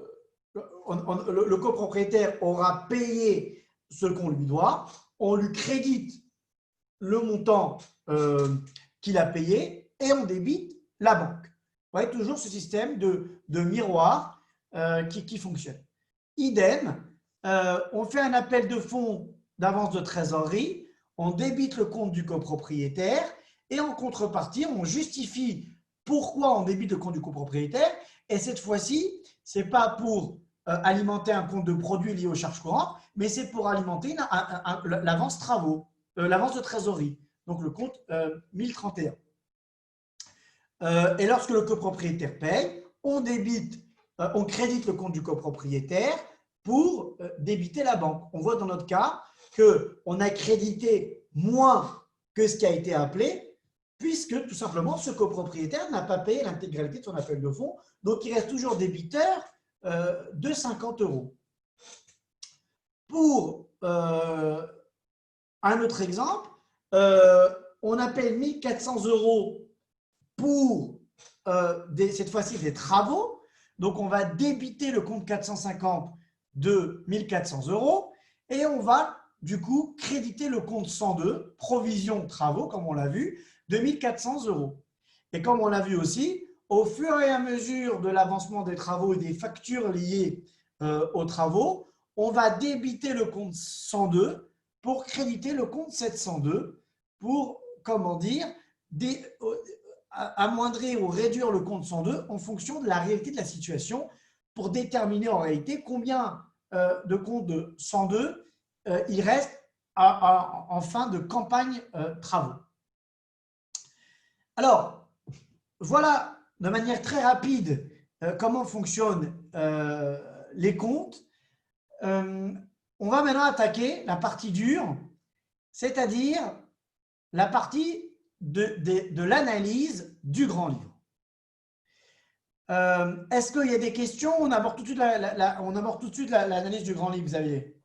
copropriétaire aura payé ce qu'on lui doit, on lui crédite le montant qu'il a payé et on débite la banque. Vous voyez toujours ce système de miroir qui fonctionne. Idem, on fait un appel de fonds d'avance de trésorerie, on débite le compte du copropriétaire et en contrepartie, on justifie pourquoi on débite le compte du copropriétaire. Et cette fois-ci, ce n'est pas pour alimenter un compte de produits liés aux charges courantes, mais c'est pour alimenter l'avance travaux, l'avance de trésorerie, donc le compte 1031. Et lorsque le copropriétaire paye, on crédite le compte du copropriétaire pour débiter la banque. On voit dans notre cas qu'on a crédité moins que ce qui a été appelé, puisque tout simplement ce copropriétaire n'a pas payé l'intégralité de son appel de fonds, donc il reste toujours débiteur de 50 €. Pour un autre exemple, on appelle 1 400 € pour cette fois-ci des travaux, donc on va débiter le compte 450 de 1 400 € et on va du coup créditer le compte 102, provision travaux comme on l'a vu, de 1 400 €. Et comme on l'a vu aussi, au fur et à mesure de l'avancement des travaux et des factures liées aux travaux, on va débiter le compte 102 pour créditer le compte 702 pour, amoindrir ou réduire le compte 102 en fonction de la réalité de la situation pour déterminer en réalité combien de comptes de 102 il reste en fin de campagne travaux. Alors, voilà de manière très rapide comment fonctionnent les comptes. On va maintenant attaquer la partie dure, c'est-à-dire la partie de l'analyse du grand livre. Est-ce qu'il y a des questions? On aborde tout de suite l'analyse du grand livre, Xavier.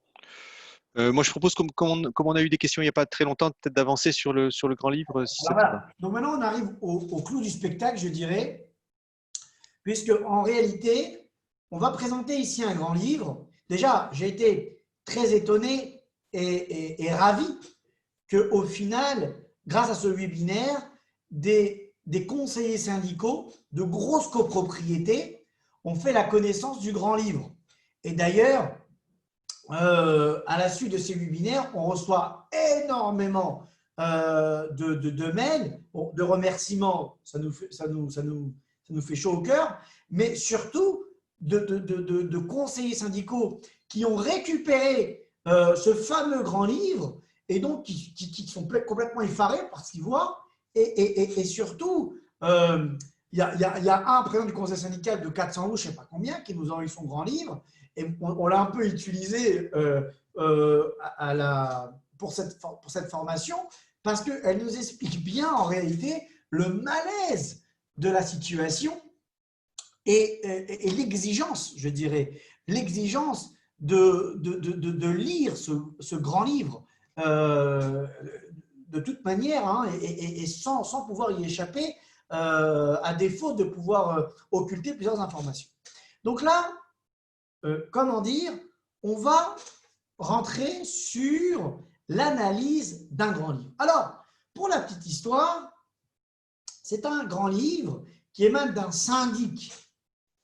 Moi, je propose, comme on a eu des questions il n'y a pas très longtemps, peut-être d'avancer sur le grand livre, si ça Alors te va. voilà. Donc maintenant, on arrive au clou du spectacle, je dirais, puisque en réalité, on va présenter ici un grand livre. Déjà, j'ai été très étonné et ravi qu'au final, grâce à ce webinaire, des conseillers syndicaux de grosses copropriétés ont fait la connaissance du grand livre. Et d'ailleurs, à la suite de ces webinaires, on reçoit énormément de mails, de remerciements, ça nous fait chaud au cœur, mais surtout de conseillers syndicaux qui ont récupéré ce fameux grand livre et donc qui sont complètement effarés par ce qu'ils voient. Et surtout, il y a un président du conseil syndical de 400 loups, je ne sais pas combien, qui nous a envoyé son grand livre. Et on l'a un peu utilisé pour cette formation parce qu'elle nous explique bien en réalité le malaise de la situation et l'exigence, je dirais, l'exigence de lire ce grand livre de toute manière hein, et sans pouvoir y échapper à défaut de pouvoir occulter plusieurs informations. Donc là, comment dire, on va rentrer sur l'analyse d'un grand livre. Alors, pour la petite histoire, c'est un grand livre qui émane d'un syndic.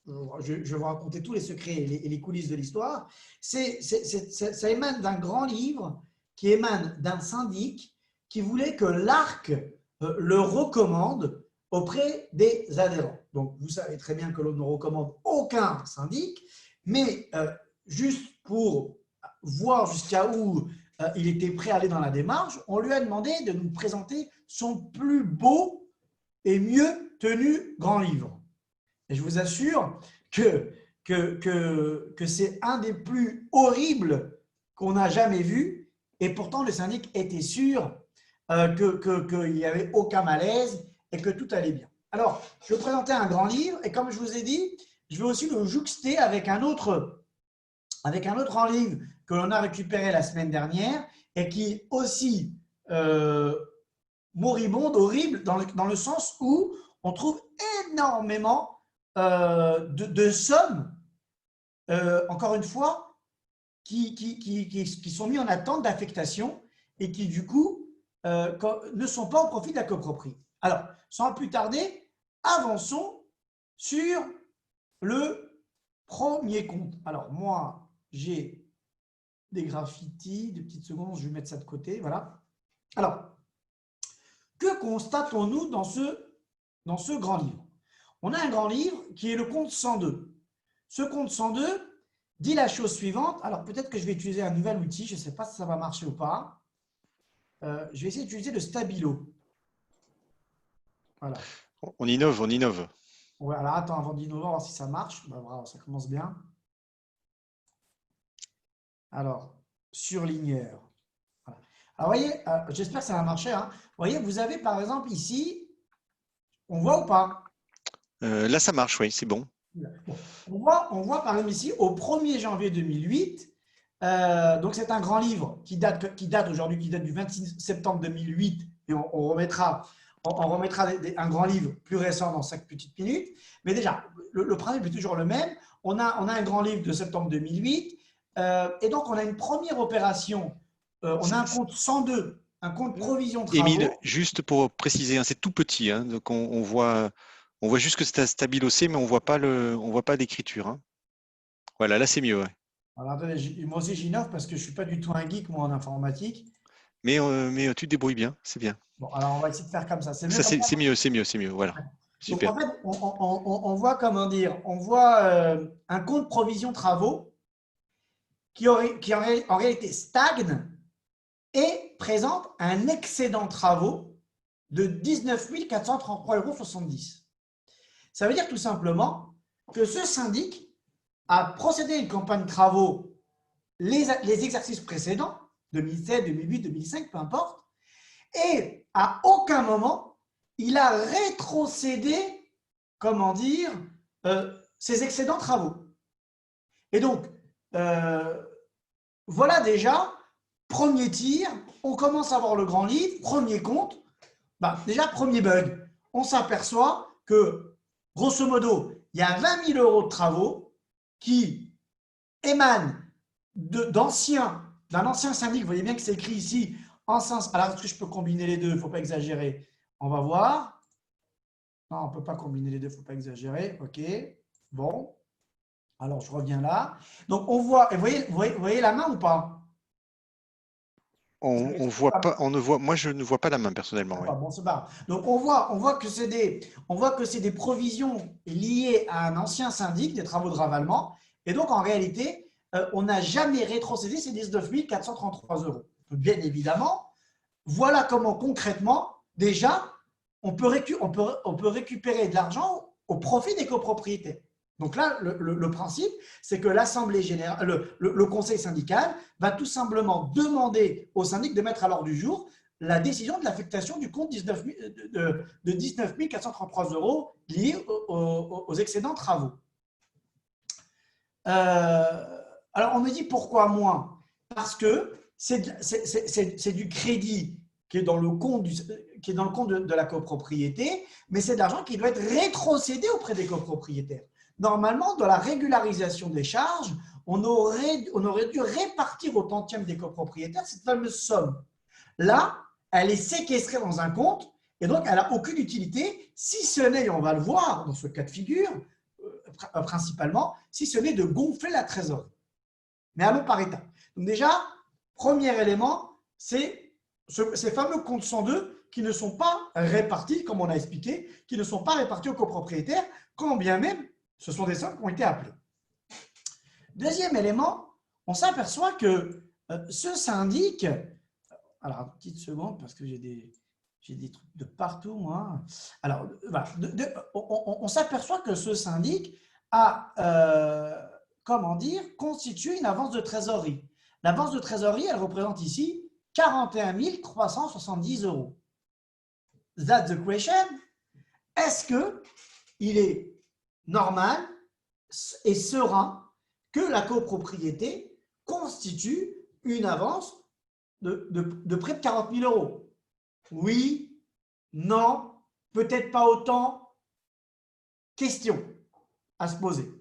Je vais vous raconter tous les secrets et les coulisses de l'histoire. Ça émane d'un grand livre qui émane d'un syndic qui voulait que l'ARC le recommande auprès des adhérents. Donc, vous savez très bien que l'on ne recommande aucun syndic, mais juste pour voir jusqu'à où il était prêt à aller dans la démarche, on lui a demandé de nous présenter son plus beau et mieux tenu grand livre. Et je vous assure que c'est un des plus horribles qu'on a jamais vu. Et pourtant, le syndic était sûr qu'il n'y avait aucun malaise et que tout allait bien. Alors, je vais vous présenter un grand livre et comme je vous ai dit, je vais aussi le jouxter avec un autre grand livre que l'on a récupéré la semaine dernière et qui est aussi moribonde, horrible, dans le sens où on trouve énormément de sommes, encore une fois, qui sont mis en attente d'affectation et qui, du coup, ne sont pas au profit de la copropriété. Alors, sans plus tarder, avançons sur le premier compte. Alors, moi, j'ai des graffitis, des petites secondes, je vais mettre ça de côté, voilà. Alors, que constatons-nous dans ce grand livre? On a un grand livre qui est le compte 102. Ce compte 102 dit la chose suivante. Alors, peut-être que je vais utiliser un nouvel outil, je ne sais pas si ça va marcher ou pas. Je vais essayer d'utiliser le Stabilo. Voilà. On innove, on innove. Ouais, alors, attends, avant d'innover, on va voir si ça marche. Bah, bravo, ça commence bien. Alors, surligneur. Voilà. Alors, vous voyez, j'espère que ça va marcher. Hein. Vous voyez, vous avez par exemple ici, on voit ou pas? Là, ça marche, oui, c'est bon. On voit par exemple ici, au 1er janvier 2008, donc c'est un grand livre qui date aujourd'hui, qui date du 26 septembre 2008, et on remettra un grand livre plus récent dans 5 petites minutes. Mais déjà, le principe est toujours le même. On a un grand livre de septembre 2008, et donc on a une première opération. On a un compte 102, un compte provision travaux. Émile, juste pour préciser, hein, c'est tout petit, hein, donc on voit juste que c'est stabilocé, mais on voit pas d'écriture. Hein. Voilà, là c'est mieux. Ouais. Alors, attendez, moi aussi j'innove parce que je ne suis pas du tout un geek moi en informatique. Mais tu te débrouilles bien, c'est bien. Bon, alors on va essayer de faire comme ça. C'est mieux, voilà. Super. Donc, en fait, on voit, comment dire, on voit un compte provision travaux qui en réalité stagne et présente un excédent travaux de 19 433,70 €. Ça veut dire tout simplement que ce syndic a procédé à une campagne de travaux les exercices précédents, 2007, 2008, 2005, peu importe, et à aucun moment, il a rétrocédé, comment dire, ses excédents travaux. Et donc, voilà déjà, premier tir, on commence à voir le grand livre, premier compte, déjà, premier bug, on s'aperçoit que, grosso modo, il y a 20 000 € de travaux qui émanent d'un ancien syndic. Vous voyez bien que c'est écrit ici, alors est-ce que je peux combiner les deux? Il ne faut pas exagérer. On va voir. Non, on ne peut pas combiner les deux, il ne faut pas exagérer. OK, bon. Alors, je reviens là. Donc, on voit, et vous voyez la main ou pas? On voit pas, moi, je ne vois pas la main personnellement. Oui. Bon, c'est pas grave. Donc, on voit que c'est des provisions liées à un ancien syndic, des travaux de ravalement. Et donc, en réalité, on n'a jamais rétrocédé ces 19 433 €. Bien évidemment, voilà comment concrètement, déjà, on peut récupérer de l'argent au profit des copropriétaires. Donc là, le principe, c'est que l'Assemblée générale, le conseil syndical va tout simplement demander au syndic de mettre à l'ordre du jour la décision de l'affectation du compte de 19 433 € liés aux excédents travaux. Alors, on me dit pourquoi moins? Parce que c'est du crédit qui est dans le compte, de la copropriété, mais c'est de l'argent qui doit être rétrocédé auprès des copropriétaires. Normalement, dans la régularisation des charges, on aurait dû répartir au tantième des copropriétaires cette fameuse somme. Là, elle est séquestrée dans un compte et donc elle n'a aucune utilité, si ce n'est, et on va le voir dans ce cas de figure, principalement, si ce n'est de gonfler la trésorerie. Mais allons par étapes. Donc déjà, premier élément, c'est ces fameux comptes 102 qui ne sont pas répartis, comme on a expliqué, qui ne sont pas répartis aux copropriétaires, quand bien même ce sont des sommes qui ont été appelées. Deuxième élément, on s'aperçoit que ce syndic, alors une petite seconde parce que j'ai des trucs de partout, moi. Alors, voilà, on s'aperçoit que ce syndic a, constitué une avance de trésorerie. L'avance de trésorerie, elle représente ici 41 370 €. That's the question. Est-ce qu'il est normal et serein que la copropriété constitue une avance de près de 40 000 €? Oui, non, peut-être pas autant. Question à se poser.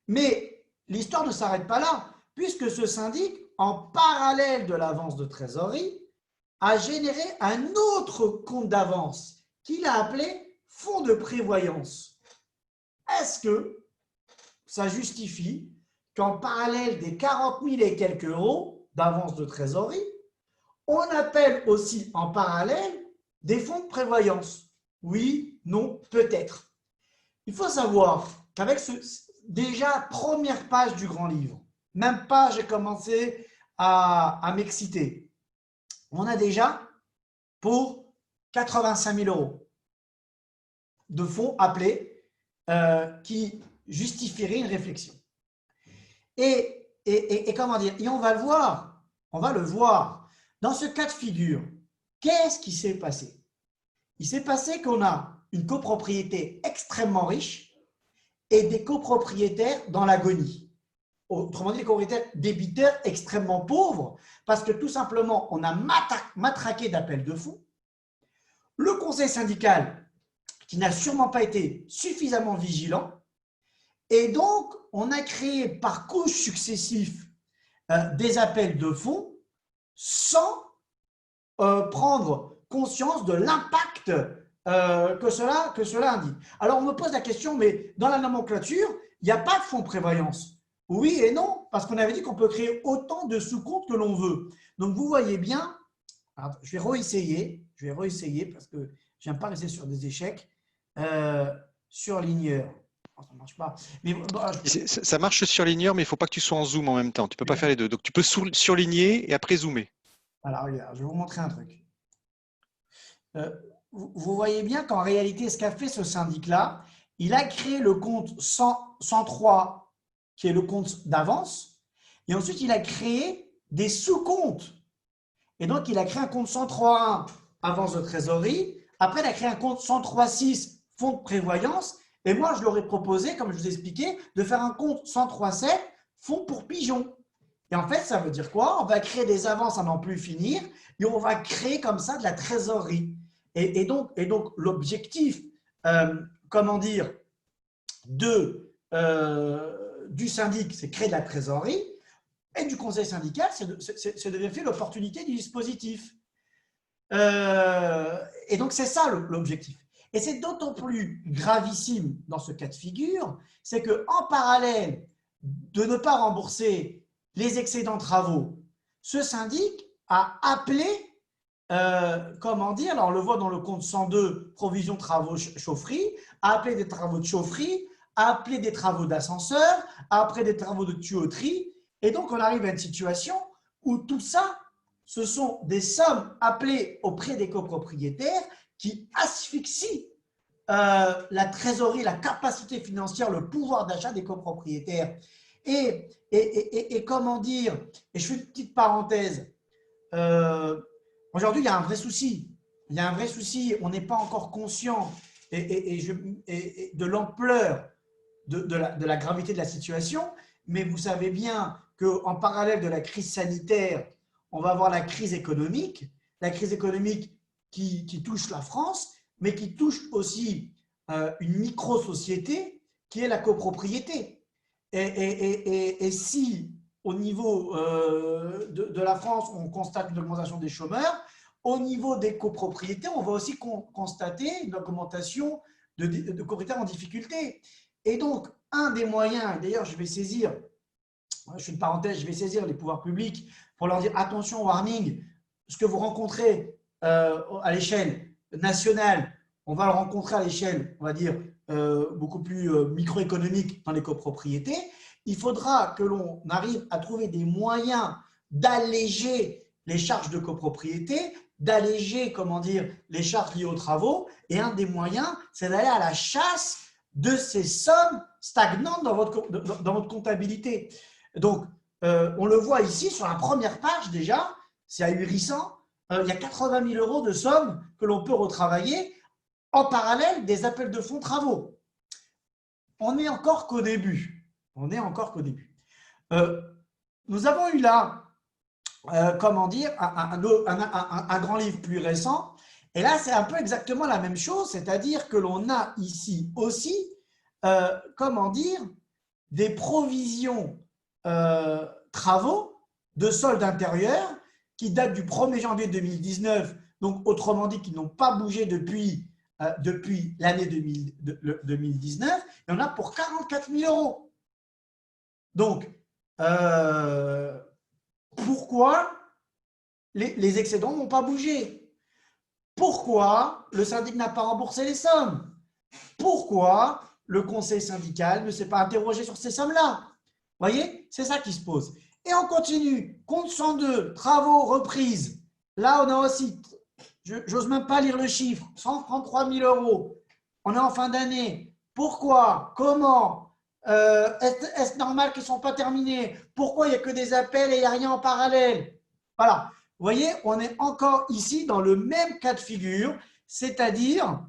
Mais l'histoire ne s'arrête pas là, puisque ce syndic, en parallèle de l'avance de trésorerie, a généré un autre compte d'avance qu'il a appelé fonds de prévoyance. Est-ce que ça justifie qu'en parallèle des 40 000 et quelques € d'avance de trésorerie, on appelle aussi en parallèle des fonds de prévoyance? Oui, non, peut-être. Il faut savoir qu'avec déjà première page du grand livre, même pas j'ai commencé à m'exciter, on a déjà pour 85 000 € de fonds appelés qui justifieraient une réflexion. Et comment dire, et on va le voir. Dans ce cas de figure, qu'est-ce qui s'est passé? Il s'est passé qu'on a une copropriété extrêmement riche et des copropriétaires dans l'agonie. Autrement dit, des copropriétaires débiteurs extrêmement pauvres parce que tout simplement, on a matraqué d'appels de fonds. Le conseil syndical, qui n'a sûrement pas été suffisamment vigilant, et donc, on a créé par couches successives des appels de fonds sans prendre conscience de l'impact que cela indique. Alors, on me pose la question, mais dans la nomenclature, il n'y a pas de fonds de prévoyance. Oui et non, parce qu'on avait dit qu'on peut créer autant de sous-comptes que l'on veut. Donc, vous voyez bien, alors, je vais réessayer parce que je n'aime pas rester sur des échecs. Surligneur. Ça ne marche pas. Mais, ça marche surligneur, mais il ne faut pas que tu sois en zoom en même temps. Tu ne peux pas faire les deux. Donc, tu peux surligner et après zoomer. Alors, regarde, je vais vous montrer un truc. Vous voyez bien qu'en réalité, ce qu'a fait ce syndic-là, il a créé le compte 103, qui est le compte d'avance, et ensuite, il a créé des sous-comptes. Et donc, il a créé un compte 103.1, avance de trésorerie. Après, il a créé un compte 103.6, fonds de prévoyance. Et moi, je leur ai proposé, comme je vous ai expliqué, de faire un compte 103.7, fonds pour pigeons. Et en fait, ça veut dire quoi? On va créer des avances à n'en plus finir et on va créer comme ça de la trésorerie. Et donc l'objectif, comment dire, du syndic, c'est créer de la trésorerie, et du conseil syndical, c'est de vérifier l'opportunité du dispositif. Et donc, c'est ça l'objectif. Et c'est d'autant plus gravissime dans ce cas de figure, c'est qu'en parallèle de ne pas rembourser les excédents travaux, ce syndic a appelé, comment dire, alors on le voit dans le compte 102, provision travaux chaufferie, a appelé des travaux de chaufferie, a appelé des travaux d'ascenseur, a appelé des travaux de tuyauterie, et donc on arrive à une situation où tout ça, ce sont des sommes appelées auprès des copropriétaires qui asphyxient la trésorerie, la capacité financière, le pouvoir d'achat des copropriétaires. Et comment dire, et je fais une petite parenthèse, aujourd'hui il y a un vrai souci. Il y a un vrai souci, on n'est pas encore conscient de l'ampleur de la gravité de la situation, mais vous savez bien qu'en parallèle de la crise sanitaire, on va avoir la crise économique qui touche la France, mais qui touche aussi une micro-société qui est la copropriété. Et si au niveau de la France, on constate une augmentation des chômeurs, au niveau des copropriétés, on va aussi constater une augmentation de copropriétaires en difficulté. Et donc, un des moyens, d'ailleurs, je fais une parenthèse, je vais saisir les pouvoirs publics pour leur dire attention, warning, ce que vous rencontrez à l'échelle nationale, on va le rencontrer à l'échelle, on va dire, beaucoup plus microéconomique dans les copropriétés. Il faudra que l'on arrive à trouver des moyens d'alléger les charges de copropriété, d'alléger, comment dire, les charges liées aux travaux. Et un des moyens, c'est d'aller à la chasse de ces sommes stagnantes dans votre comptabilité. Donc, on le voit ici sur la première page déjà, c'est ahurissant, il y a 80 000 euros de sommes que l'on peut retravailler en parallèle des appels de fonds travaux. On n'est encore qu'au début. Nous avons eu là, comment dire, un grand livre plus récent. Et là, c'est un peu exactement la même chose, c'est-à-dire que l'on a ici aussi, comment dire, des provisions travaux de solde intérieur qui datent du 1er janvier 2019, donc autrement dit, qui n'ont pas bougé depuis l'année 2019, il y en a pour 44 000 euros. Donc, pourquoi les excédents n'ont pas bougé? Pourquoi le syndic n'a pas remboursé les sommes? Pourquoi le conseil syndical ne s'est pas interrogé sur ces sommes-là? Vous voyez, c'est ça qui se pose. Et on continue. Compte 102, travaux, reprise. Là, on a aussi, j'ose même pas lire le chiffre, 133 000 euros. On est en fin d'année. Pourquoi? Comment? Est-ce normal qu'ils ne sont pas terminés? Pourquoi il n'y a que des appels et il n'y a rien en parallèle? Voilà. Vous voyez, on est encore ici dans le même cas de figure, c'est-à-dire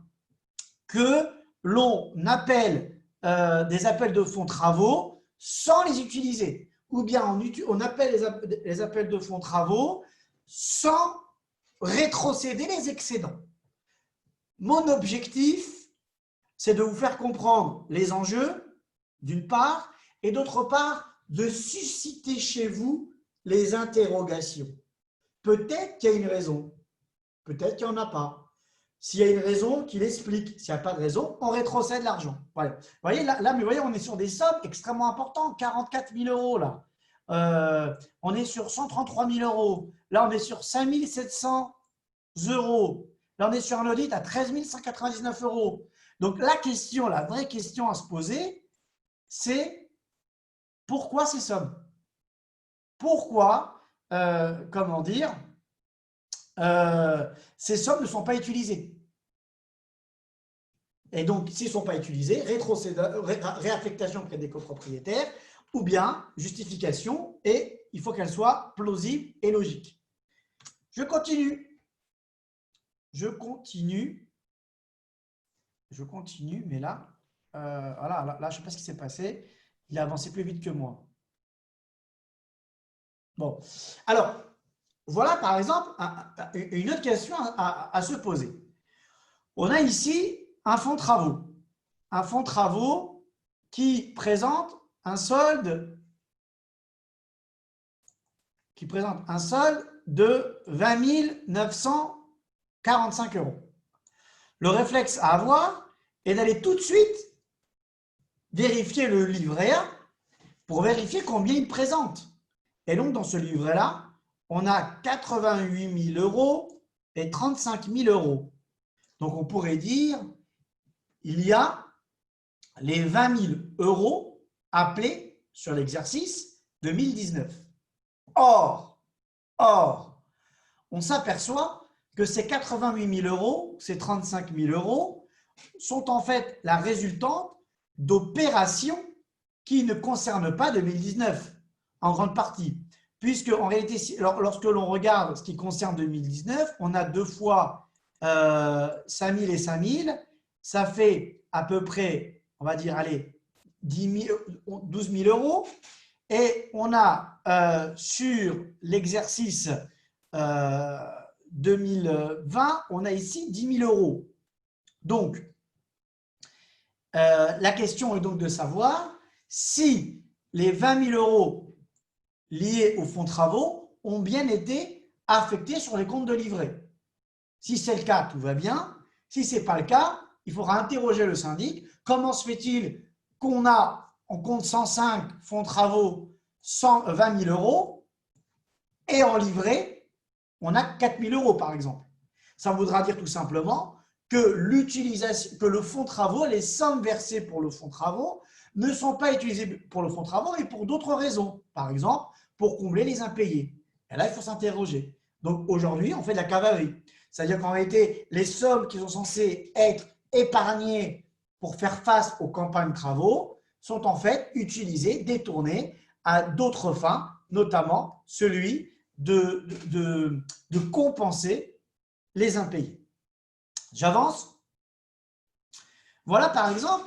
que l'on appelle des appels de fonds travaux sans les utiliser. Ou bien on appelle les appels de fonds travaux sans rétrocéder les excédents. Mon objectif, c'est de vous faire comprendre les enjeux, d'une part, et d'autre part, de susciter chez vous les interrogations. Peut-être qu'il y a une raison, peut-être qu'il n'y en a pas. S'il y a une raison, qu'il explique. S'il n'y a pas de raison, on rétrocède l'argent. Voilà. Vous voyez, là, mais vous voyez, on est sur des sommes extrêmement importantes, 44 000 euros là. On est sur 133 000 euros. Là, on est sur 5 700 euros. Là, on est sur un audit à 13 199 euros. Donc, la vraie question à se poser, c'est pourquoi ces sommes? Pourquoi, comment dire, ces sommes ne sont pas utilisées? Et donc, s'ils ne sont pas utilisés, réaffectation auprès des copropriétaires, ou bien justification, et il faut qu'elle soit plausible et logique. Je continue. Je continue, mais là, voilà, là, je ne sais pas ce qui s'est passé. Il a avancé plus vite que moi. Bon, alors, voilà par exemple une autre question à se poser. On a ici un fonds de travaux. Un fonds de travaux qui présente un solde de 20 945 €. Le réflexe à avoir est d'aller tout de suite vérifier le livret A pour vérifier combien il présente. Et donc, dans ce livret-là, on a 88 000 € et 35 000 €. Donc, on pourrait dire il y a les 20 000 € appelés sur l'exercice 2019. Or, on s'aperçoit que ces 88 000 €, ces 35 000 € sont en fait la résultante d'opérations qui ne concernent pas 2019, en grande partie. Puisque, en réalité, lorsque l'on regarde ce qui concerne 2019, on a deux fois 5 000 et 5 000, ça fait à peu près, on va dire, allez, 12 000 €. Et on a sur l'exercice 2020, on a ici 10 000 €. Donc, la question est donc de savoir si les 20 000 € liés au fonds de travaux ont bien été affectés sur les comptes de livret. Si c'est le cas, tout va bien. Si ce n'est pas le cas, il faudra interroger le syndic. Comment se fait-il qu'on a en compte 105 fonds de travaux 20 000 € et en livret, on a 4 000 € par exemple. Ça voudra dire tout simplement que le fonds de travaux, les sommes versées pour le fonds de travaux ne sont pas utilisées pour le fonds de travaux et pour d'autres raisons. Par exemple, pour combler les impayés. Et là, il faut s'interroger. Donc aujourd'hui, on fait de la cavalerie. C'est-à-dire qu'en réalité, les sommes qui sont censées être épargnées pour faire face aux campagnes de travaux sont en fait utilisées, détournées à d'autres fins, notamment celui de compenser les impayés. J'avance. Voilà par exemple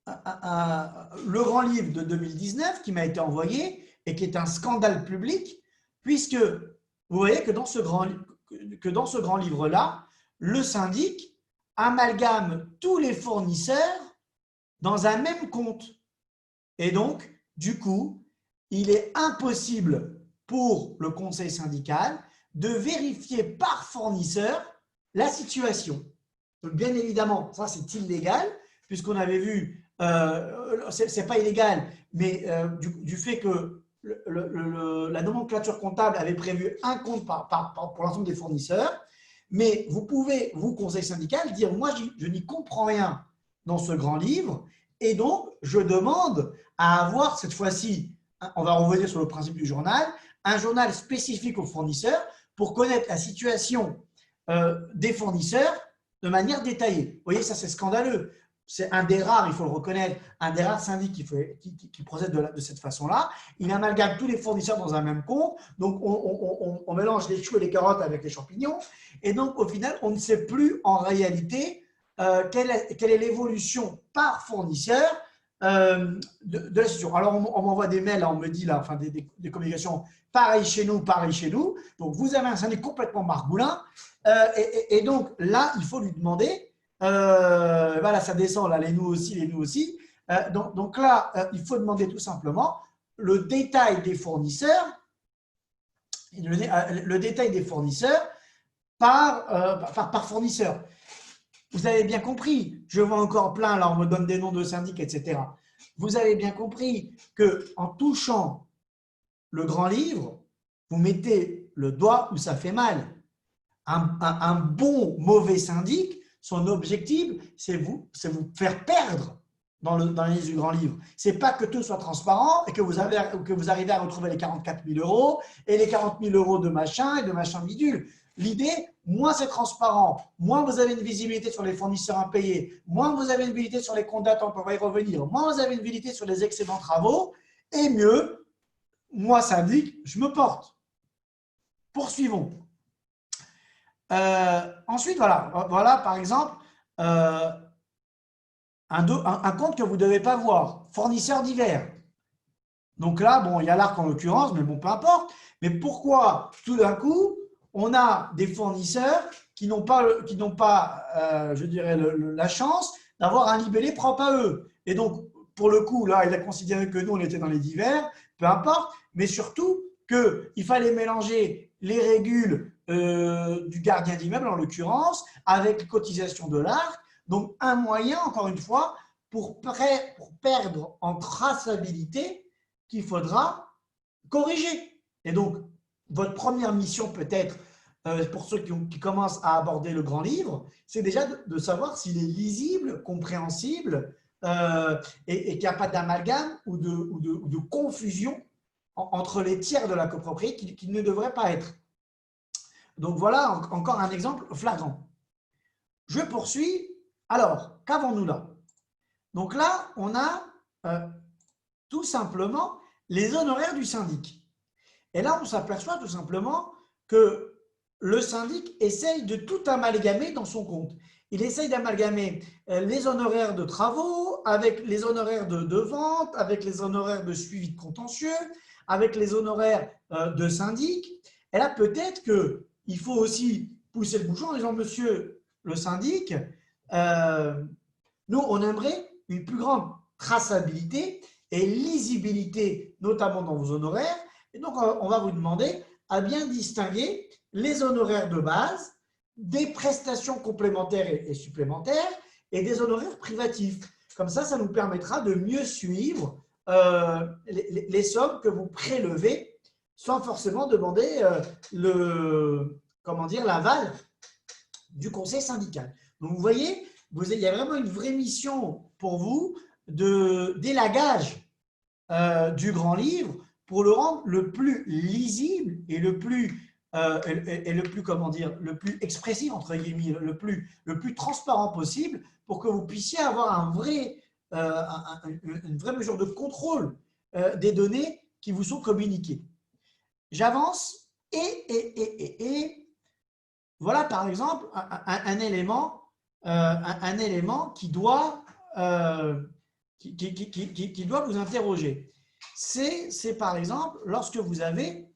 le grand livre de 2019 qui m'a été envoyé et qui est un scandale public, puisque vous voyez que dans ce grand livre-là, le syndic amalgame tous les fournisseurs dans un même compte. Et donc, du coup, il est impossible pour le conseil syndical de vérifier par fournisseur la situation. Donc, bien évidemment, ça c'est illégal, puisqu'on avait vu, c'est pas illégal, mais du fait que la nomenclature comptable avait prévu un compte pour l'ensemble des fournisseurs, mais vous pouvez, vous, conseil syndical, dire « moi, je n'y comprends rien dans ce grand livre, et donc je demande à avoir cette fois-ci, on va revenir sur le principe du journal, un journal spécifique aux fournisseurs pour connaître la situation des fournisseurs de manière détaillée. » Vous voyez, ça c'est scandaleux. C'est un des rares, il faut le reconnaître, un des rares syndics qui procède de cette façon-là. Il amalgame tous les fournisseurs dans un même compte. Donc, on mélange les choux et les carottes avec les champignons. Et donc, au final, on ne sait plus en réalité quelle est l'évolution par fournisseur de la situation. Alors, on m'envoie des mails, on me dit, là, enfin, des communications, pareil chez nous, pareil chez nous. Donc, vous avez un syndic complètement margoulin. Et donc, là, il faut lui demander… voilà, ça descend, là, les nous aussi. Donc là, il faut demander tout simplement le détail des fournisseurs, par fournisseur. Vous avez bien compris, je vois encore plein, là, on me donne des noms de syndics, etc. Vous avez bien compris qu'en touchant le grand livre, vous mettez le doigt où ça fait mal. Un bon, mauvais syndic, son objectif, c'est vous faire perdre dans les listes du grand livre. Ce n'est pas que tout soit transparent et que vous arrivez à retrouver les 44 000 € et les 40 000 € de machin et de machin bidule. L'idée, moins c'est transparent, moins vous avez une visibilité sur les fournisseurs impayés, moins vous avez une visibilité sur les comptes d'attente, on va y revenir, moins vous avez une visibilité sur les excédents travaux, et mieux, moi, syndic, je me porte. Poursuivons. Ensuite, voilà par exemple un compte que vous ne devez pas voir, fournisseurs divers. Donc là, bon, il y a l'ARC en l'occurrence, mais bon, peu importe. Mais pourquoi tout d'un coup, on a des fournisseurs qui n'ont pas, je dirais, la chance d'avoir un libellé propre à eux. Et donc, pour le coup, là, il a considéré que nous, on était dans les divers, peu importe, mais surtout qu'il fallait mélanger les régules du gardien d'immeuble, en l'occurrence, avec les cotisations de l'ARC. Donc, un moyen, encore une fois, pour perdre en traçabilité qu'il faudra corriger. Et donc, votre première mission peut-être, pour ceux qui commencent à aborder le grand livre, c'est déjà de savoir s'il est lisible, compréhensible et qu'il n'y a pas d'amalgame ou de confusion entre les tiers de la copropriété qui ne devrait pas être. Donc voilà encore un exemple flagrant. Je poursuis. Alors, qu'avons-nous là? Donc là, on a tout simplement les honoraires du syndic. Et là, on s'aperçoit tout simplement que le syndic essaye de tout amalgamer dans son compte. Il essaye d'amalgamer les honoraires de travaux avec les honoraires de vente, avec les honoraires de suivi de contentieux, avec les honoraires de syndic. Et là, peut-être qu'il faut aussi pousser le bouchon en disant « Monsieur le syndic, nous, on aimerait une plus grande traçabilité et lisibilité, notamment dans vos honoraires. Et donc, on va vous demander à bien distinguer les honoraires de base, des prestations complémentaires et supplémentaires et des honoraires privatifs. Comme ça nous permettra de mieux suivre les sommes que vous prélevez sans forcément demander l'aval du conseil syndical. Donc, vous voyez, il y a vraiment une vraie mission pour vous d'élagage du grand livre pour le rendre le plus lisible et le plus expressif, entre guillemets, le plus transparent possible pour que vous puissiez avoir une vraie mesure de contrôle des données qui vous sont communiquées. J'avance et voilà par exemple un élément qui doit vous interroger. C'est par exemple lorsque vous avez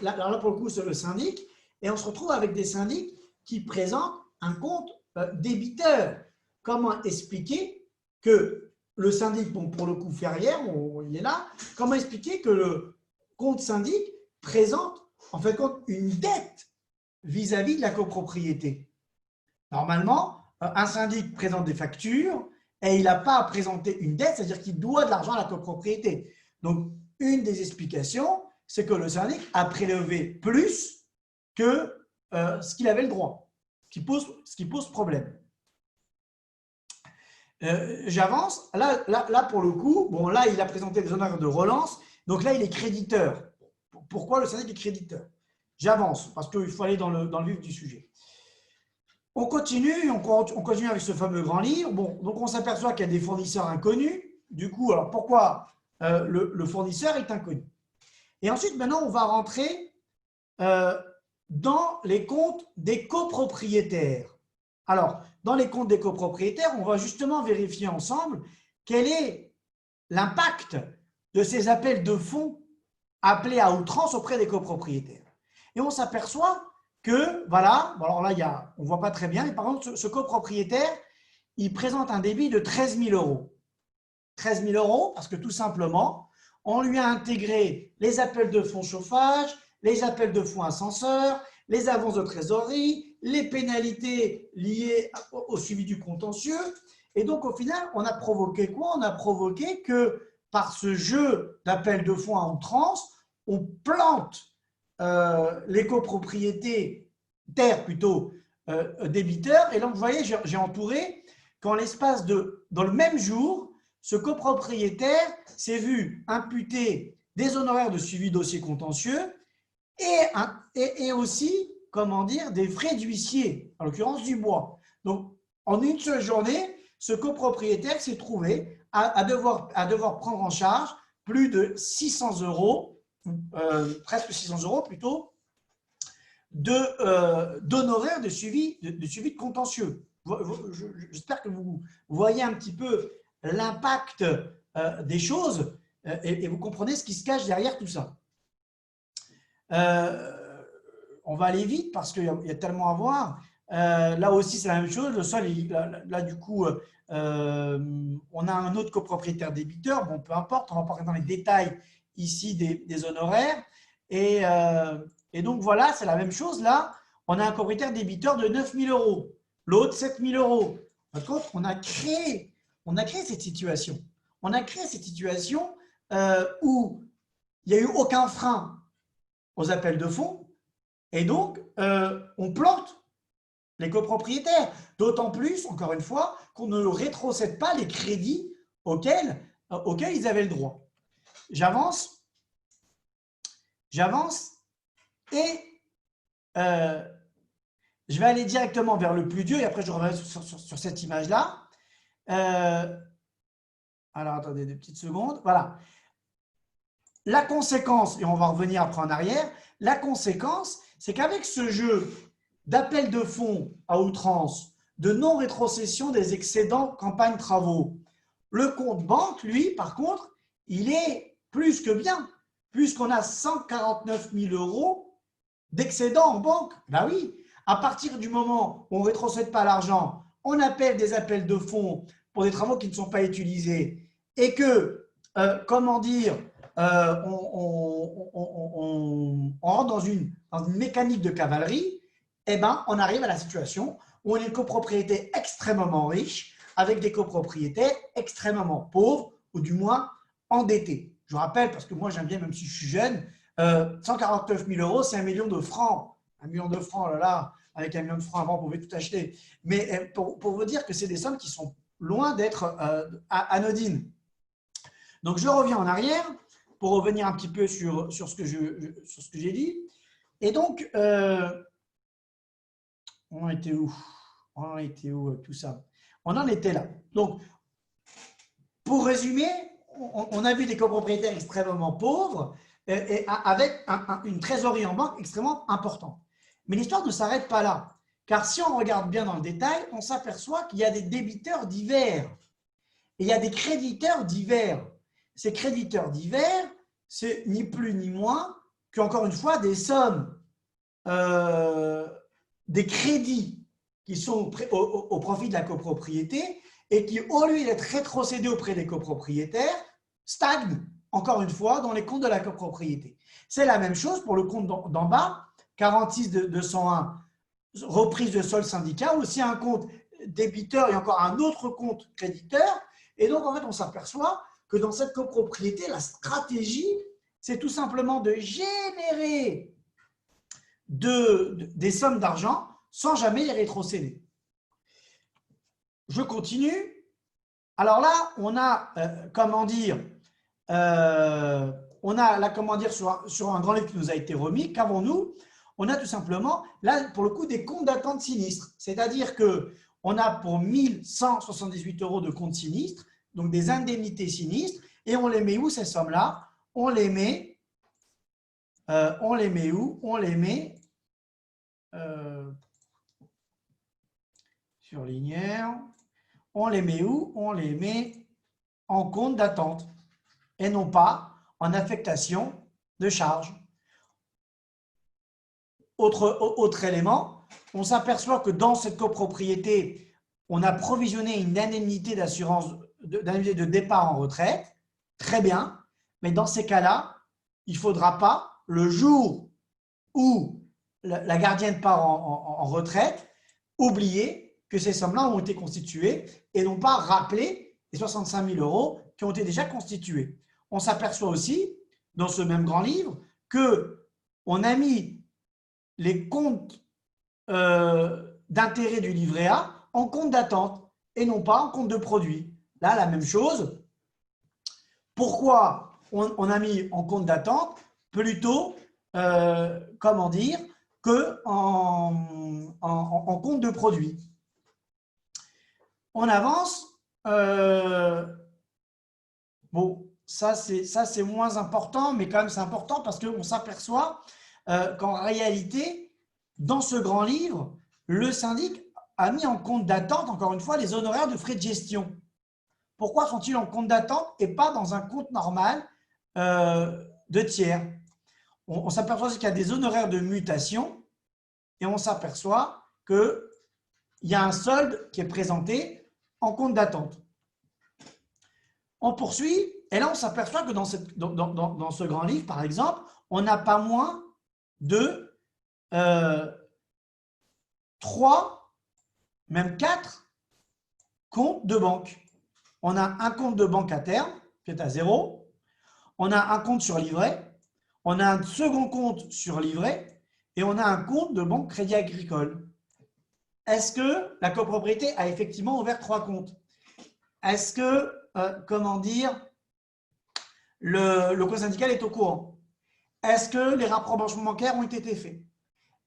là pour le coup c'est le syndic, et on se retrouve avec des syndics qui présentent un compte débiteur. Comment expliquer que le syndic, bon, pour le coup Ferrière, il est là, comment expliquer que le compte syndic présente en fait une dette vis-à-vis de la copropriété? Normalement, un syndic présente des factures et il n'a pas à présenter une dette, c'est-à-dire qu'il doit de l'argent à la copropriété. Donc, une des explications, c'est que le syndic a prélevé plus que ce qu'il avait le droit, ce qui pose problème. J'avance. Là, pour le coup, bon, là, il a présenté des honoraires de relance. Donc là, il est créditeur. Pourquoi le syndic est créditeur? J'avance, parce qu'il faut aller dans le vif du sujet. On continue avec ce fameux grand livre. Bon, donc on s'aperçoit qu'il y a des fournisseurs inconnus. Du coup, alors pourquoi le fournisseur est inconnu? Et ensuite, maintenant, on va rentrer dans les comptes des copropriétaires. Alors, dans les comptes des copropriétaires, on va justement vérifier ensemble quel est l'impact de ces appels de fonds appelés à outrance auprès des copropriétaires. Et on s'aperçoit que, voilà, alors là, on ne voit pas très bien, mais par contre, ce copropriétaire, il présente un débit de 13 000 euros. 13 000 euros parce que tout simplement, on lui a intégré les appels de fonds chauffage, les appels de fonds ascenseur, les avances de trésorerie, les pénalités liées au suivi du contentieux. Et donc, au final, on a provoqué quoi? On a provoqué que par ce jeu d'appels de fonds à outrance, on plante les copropriétés, plutôt, débiteurs. Et donc, vous voyez, j'ai entouré qu'en l'espace dans le même jour, ce copropriétaire s'est vu imputer des honoraires de suivi dossier contentieux et aussi, comment dire, des frais d'huissier, en l'occurrence du bois. Donc, en une seule journée, ce copropriétaire s'est trouvé à devoir prendre en charge plus de 600 euros, presque 600 euros plutôt, d'honoraires de suivi de contentieux. J'espère que vous voyez un petit peu l'impact des choses et vous comprenez ce qui se cache derrière tout ça. On va aller vite parce qu'il y a tellement à voir. Là aussi, c'est la même chose. Le sol, là du coup, on a un autre copropriétaire débiteur. Bon, peu importe, on va pas rentrer dans les détails ici des honoraires. Et donc, voilà, c'est la même chose. Là, on a un copropriétaire débiteur de 9 000 euros. L'autre, 7 000 euros. Par contre, on a créé cette situation. On a créé cette situation où il n'y a eu aucun frein aux appels de fonds. Et donc, on plante les copropriétaires. D'autant plus, encore une fois, qu'on ne rétrocède pas les crédits auxquels ils avaient le droit. J'avance et je vais aller directement vers le plus dur et après je reviens sur cette image-là. Alors, attendez 2 petites secondes. Voilà. La conséquence, et on va revenir après en arrière, la conséquence, c'est qu'avec ce jeu d'appel de fonds à outrance, de non-rétrocession des excédents campagne travaux, le compte banque, lui, par contre, il est plus que bien, puisqu'on a 149 000 euros d'excédent en banque. Ben oui, à partir du moment où on ne rétrocède pas l'argent, on appelle des appels de fonds pour des travaux qui ne sont pas utilisés et que, comment dire, on rentre dans une mécanique de cavalerie, eh ben, on arrive à la situation où on est une copropriété extrêmement riche avec des copropriétaires extrêmement pauvres ou du moins endettés. Je rappelle, parce que moi j'aime bien, même si je suis jeune, 149 000 euros, c'est 1 million de francs. 1 million de francs, là, là, avec 1 million de francs avant, on pouvait tout acheter. Mais pour vous dire que c'est des sommes qui sont loin d'être anodines. Donc, je reviens en arrière pour revenir un petit peu sur ce que j'ai dit. Et donc, on en était où? On en était où avec tout ça? On en était là. Donc, pour résumer, on a vu des copropriétaires extrêmement pauvres et avec une trésorerie en banque extrêmement importante. Mais l'histoire ne s'arrête pas là. Car si on regarde bien dans le détail, on s'aperçoit qu'il y a des débiteurs divers et il y a des créditeurs divers. Ces créditeurs divers, c'est ni plus ni moins qu'encore une fois des sommes, des crédits qui sont au profit de la copropriété et qui, au lieu d'être rétrocédés auprès des copropriétaires, stagnent, encore une fois, dans les comptes de la copropriété. C'est la même chose pour le compte d'en bas, 46 201, reprise de solde syndicat, aussi un compte débiteur et encore un autre compte créditeur. Et donc, en fait, on s'aperçoit que dans cette copropriété, la stratégie, c'est tout simplement de générer des sommes d'argent sans jamais les rétrocéder. Je continue. Alors là, on a, comment dire, on a là, comment dire, sur un grand livre qui nous a été remis, qu'avons-nous? On a tout simplement, là, pour le coup, des comptes d'attente sinistres. C'est-à-dire qu'on a pour 1 178 euros de compte sinistre, donc des indemnités sinistres, et on les met où ces sommes-là? On les met où? On les met surligneur. On les met où? On les met en compte d'attente et non pas en affectation de charge. Autre élément, on s'aperçoit que dans cette copropriété, on a provisionné une indemnité d'assurance, d'indemnité de départ en retraite. Très bien, mais dans ces cas-là, il ne faudra pas, le jour où la gardienne part en retraite, oublier que ces sommes-là ont été constituées et non pas rappeler les 65 000 euros qui ont été déjà constitués. On s'aperçoit aussi, dans ce même grand livre, qu'on a mis les comptes d'intérêt du livret A en compte d'attente et non pas en compte de produit. Là, la même chose. Pourquoi on a mis en compte d'attente plutôt comment dire, qu'en compte de produit. On avance. Bon, ça c'est moins important, mais quand même c'est important parce qu'on s'aperçoit qu'en réalité, dans ce grand livre, le syndic a mis en compte d'attente, encore une fois, les honoraires de frais de gestion. Pourquoi sont-ils en compte d'attente et pas dans un compte normal de tiers? On s'aperçoit qu'il y a des honoraires de mutation et on s'aperçoit qu'il y a un solde qui est présenté en compte d'attente. On poursuit et là on s'aperçoit que dans ce grand livre, par exemple, on n'a pas moins de 3, même 4 comptes de banque. On a un compte de banque à terme qui est à 0, on a un compte sur livret, on a un second compte sur livret et on a un compte de banque Crédit Agricole. Est-ce que la copropriété a effectivement ouvert 3 comptes? Est-ce que, comment dire, le co-syndical est au courant? Est-ce que les rapprochements bancaires ont été faits?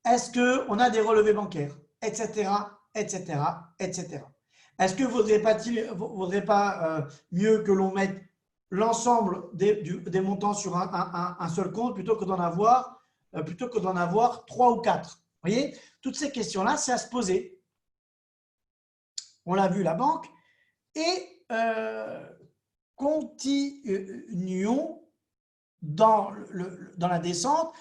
Est-ce qu'on a des relevés bancaires? Etc., etc., etc. Est-ce que vous ne vaudrait pas mieux que l'on mette l'ensemble des montants sur un seul compte plutôt que d'en avoir 3 ou 4? Vous voyez, toutes ces questions-là, c'est à se poser. On l'a vu, la banque. Et continuons dans la descente.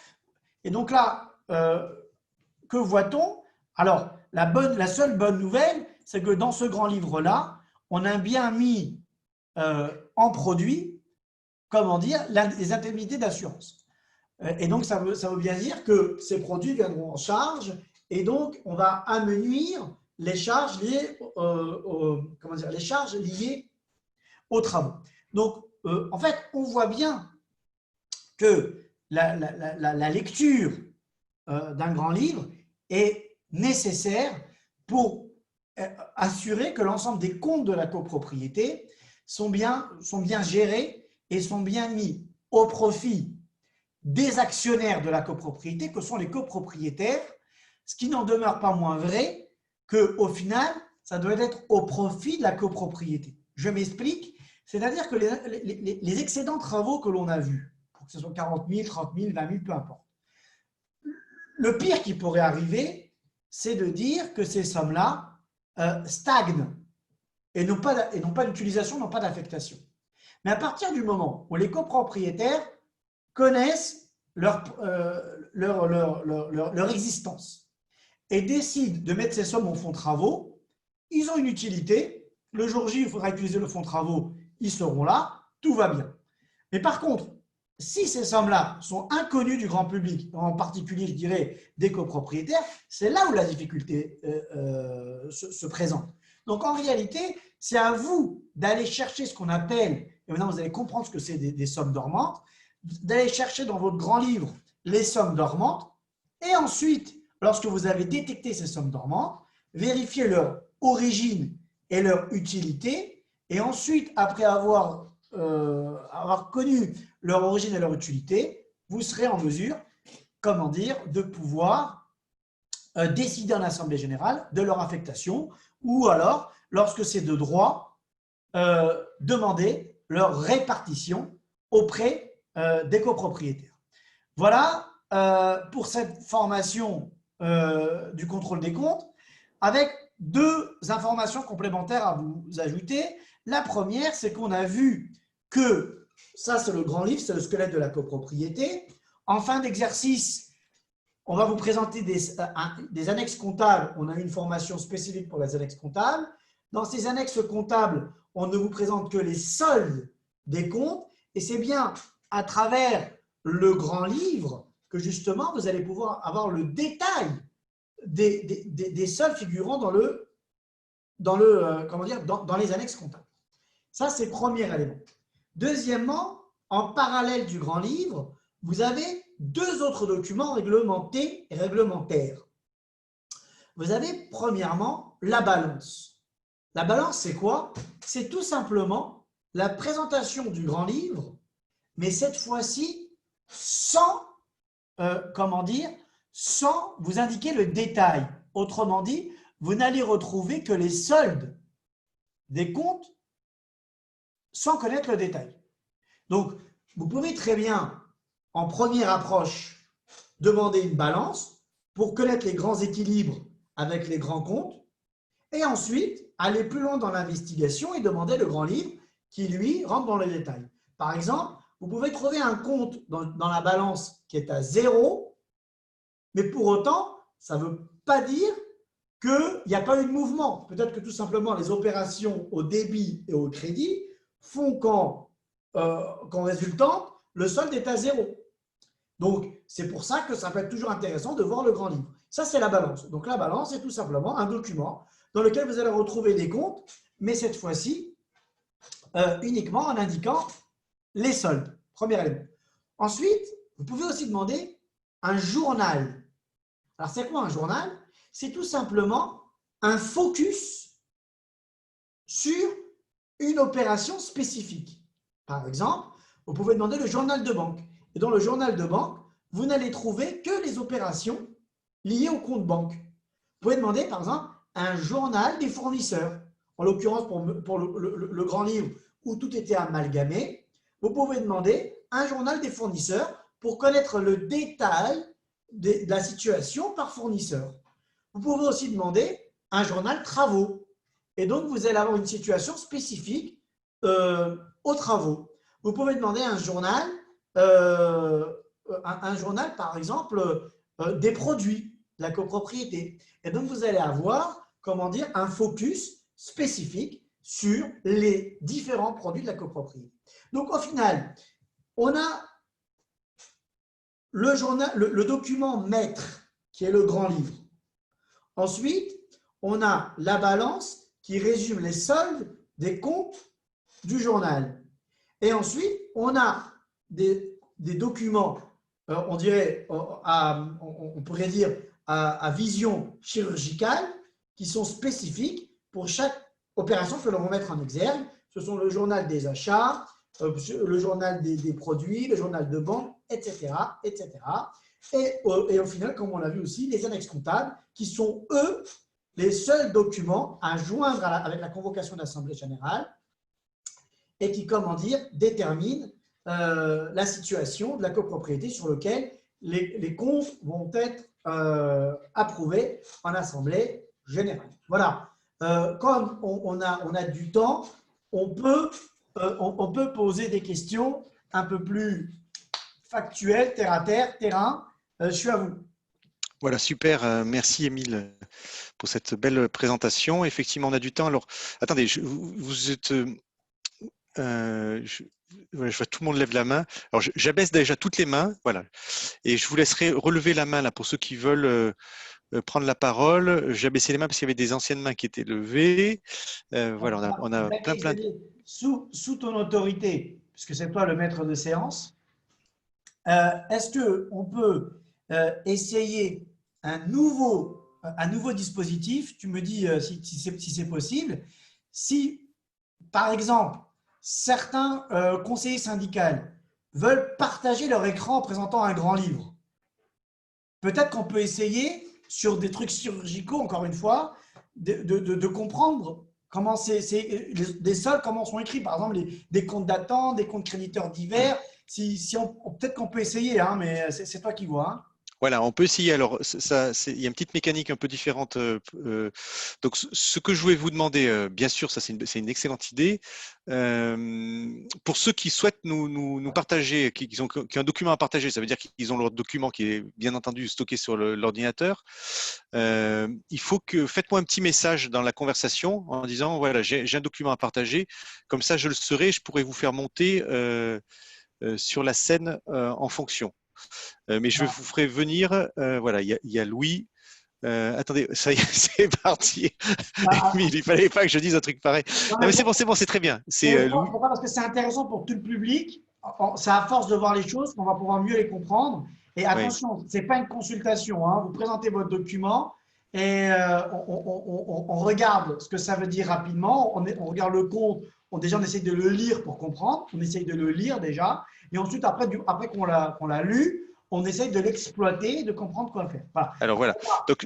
Et donc là, que voit-on? Alors, la seule bonne nouvelle, c'est que dans ce grand livre-là, on a bien mis en produit, comment dire, les indemnités d'assurance. Et donc, ça veut bien dire que ces produits viendront en charge et donc, on va amenuire les charges liées, les charges liées aux travaux. Donc, en fait, on voit bien que la lecture d'un grand livre est nécessaire pour assurer que l'ensemble des comptes de la copropriété sont bien gérés et sont bien mis au profit des actionnaires de la copropriété, que sont les copropriétaires, ce qui n'en demeure pas moins vrai qu'au final, ça doit être au profit de la copropriété. Je m'explique, c'est-à-dire que les excédents de travaux que l'on a vus, que ce soit 40 000, 30 000, 20 000, peu importe, le pire qui pourrait arriver, c'est de dire que ces sommes-là stagnent et n'ont pas d'utilisation, n'ont pas d'affectation. Mais à partir du moment où les copropriétaires connaissent leur existence et décident de mettre ces sommes au fonds travaux, ils ont une utilité. Le jour J, il faudra utiliser le fonds travaux, ils seront là, tout va bien. Mais par contre, si ces sommes-là sont inconnues du grand public, en particulier, je dirais, des copropriétaires, c'est là où la difficulté se présente. Donc, en réalité, c'est à vous d'aller chercher ce qu'on appelle, et maintenant vous allez comprendre ce que c'est des sommes dormantes, d'aller chercher dans votre grand livre les sommes dormantes, et ensuite, lorsque vous avez détecté ces sommes dormantes, vérifier leur origine et leur utilité, et ensuite, après avoir connu leur origine et leur utilité, vous serez en mesure, comment dire, de pouvoir décider en assemblée générale de leur affectation ou alors, lorsque c'est de droit, demander leur répartition auprès des copropriétaires. Voilà pour cette formation du contrôle des comptes, avec 2 informations complémentaires à vous ajouter. La première, c'est qu'on a vu que, ça c'est le grand livre, c'est le squelette de la copropriété. En fin d'exercice, on va vous présenter des annexes comptables. On a une formation spécifique pour les annexes comptables. Dans ces annexes comptables, on ne vous présente que les soldes des comptes. Et c'est bien à travers le grand livre que justement, vous allez pouvoir avoir le détail des soldes figurant dans les annexes comptables. Ça, c'est le premier élément. Deuxièmement, en parallèle du grand livre, vous avez 2 autres documents réglementés et réglementaires. Vous avez premièrement la balance. La balance, c'est quoi? C'est tout simplement la présentation du grand livre, mais cette fois-ci sans comment dire, sans vous indiquer le détail. Autrement dit, vous n'allez retrouver que les soldes des comptes sans connaître le détail. Donc, vous pouvez très bien, en première approche, demander une balance pour connaître les grands équilibres avec les grands comptes et ensuite aller plus loin dans l'investigation et demander le grand livre qui, lui, rentre dans les détails. Par exemple, vous pouvez trouver un compte dans la balance qui est à 0, mais pour autant, ça ne veut pas dire qu'il n'y a pas eu de mouvement. Peut-être que tout simplement, les opérations au débit et au crédit font qu'en résultant, le solde est à 0. Donc, c'est pour ça que ça peut être toujours intéressant de voir le grand livre. Ça, c'est la balance. Donc, la balance, c'est tout simplement un document dans lequel vous allez retrouver les comptes, mais cette fois-ci, uniquement en indiquant les soldes. Premier élément. Ensuite, vous pouvez aussi demander un journal. Alors, c'est quoi un journal? C'est tout simplement un focus sur une opération spécifique. Par exemple, vous pouvez demander le journal de banque. Et dans le journal de banque, vous n'allez trouver que les opérations liées au compte banque. Vous pouvez demander, par exemple, un journal des fournisseurs. En l'occurrence, pour le grand livre où tout était amalgamé, vous pouvez demander un journal des fournisseurs pour connaître le détail de la situation par fournisseur. Vous pouvez aussi demander un journal travaux. Et donc, vous allez avoir une situation spécifique aux travaux. Vous pouvez demander un journal, par exemple, des produits, de la copropriété. Et donc, vous allez avoir, comment dire, un focus spécifique sur les différents produits de la copropriété. Donc, au final, on a le document maître, qui est le grand livre. Ensuite, on a la balance qui résume les soldes des comptes du journal. Et ensuite, on a des documents, on pourrait dire à vision chirurgicale, qui sont spécifiques pour chaque opération que l'on va mettre en exergue. Ce sont le journal des achats, le journal des produits, le journal de banque, etc. etc. Et au final, comme on l'a vu aussi, les annexes comptables qui sont, eux, les seuls documents à joindre avec la convocation d'assemblée générale et qui, comment dire, déterminent la situation de la copropriété sur laquelle les comptes vont être approuvés en assemblée générale. Voilà. Comme on a du temps, on peut poser des questions un peu plus factuelles, terre à terre, terrain. Je suis à vous. Voilà, super. Merci, Émile, pour cette belle présentation. Effectivement, on a du temps. Alors, attendez, vous êtes… je vois tout le monde lève la main. Alors, j'abaisse déjà toutes les mains. Voilà. Et je vous laisserai relever la main là, pour ceux qui veulent prendre la parole. J'ai abaissé les mains parce qu'il y avait des anciennes mains qui étaient levées. Voilà, on a plein de… Sous ton autorité, puisque c'est toi le maître de séance, est-ce qu'on peut essayer un nouveau dispositif? Tu me dis si c'est possible. Si, par exemple, certains conseillers syndicaux veulent partager leur écran en présentant un grand livre, peut-être qu'on peut essayer, sur des trucs chirurgicaux, encore une fois, de comprendre comment des soldes, comment sont écrits, par exemple, des comptes datants, des comptes créditeurs divers. Peut-être qu'on peut essayer, hein, mais c'est toi qui vois. Hein. Voilà, on peut essayer. Alors, il y a une petite mécanique un peu différente. Donc, ce que je voulais vous demander, bien sûr, ça c'est une excellente idée. Pour ceux qui souhaitent nous partager, qui ont un document à partager, ça veut dire qu'ils ont leur document qui est bien entendu stocké sur l'ordinateur. Il faut que faites-moi un petit message dans la conversation en disant voilà, j'ai un document à partager. Comme ça, je le saurai, je pourrai vous faire monter sur la scène en fonction. Mais je vous ferai venir. Voilà, il y a Louis. Attendez, ça y est, c'est parti. Émile, il fallait pas que je dise un truc pareil. Non, mais c'est bon, c'est très bien. Pourquoi? Parce que c'est intéressant pour tout le public. C'est à force de voir les choses qu'on va pouvoir mieux les comprendre. Et attention, ce n'est pas une consultation. Hein. Vous présentez votre document et on regarde ce que ça veut dire rapidement. On regarde le compte. Déjà, on essaye de le lire pour comprendre. On essaye de le lire déjà. Et ensuite, après qu'on l'a lu, on essaye de l'exploiter et de comprendre quoi faire. Voilà. Alors voilà. Donc,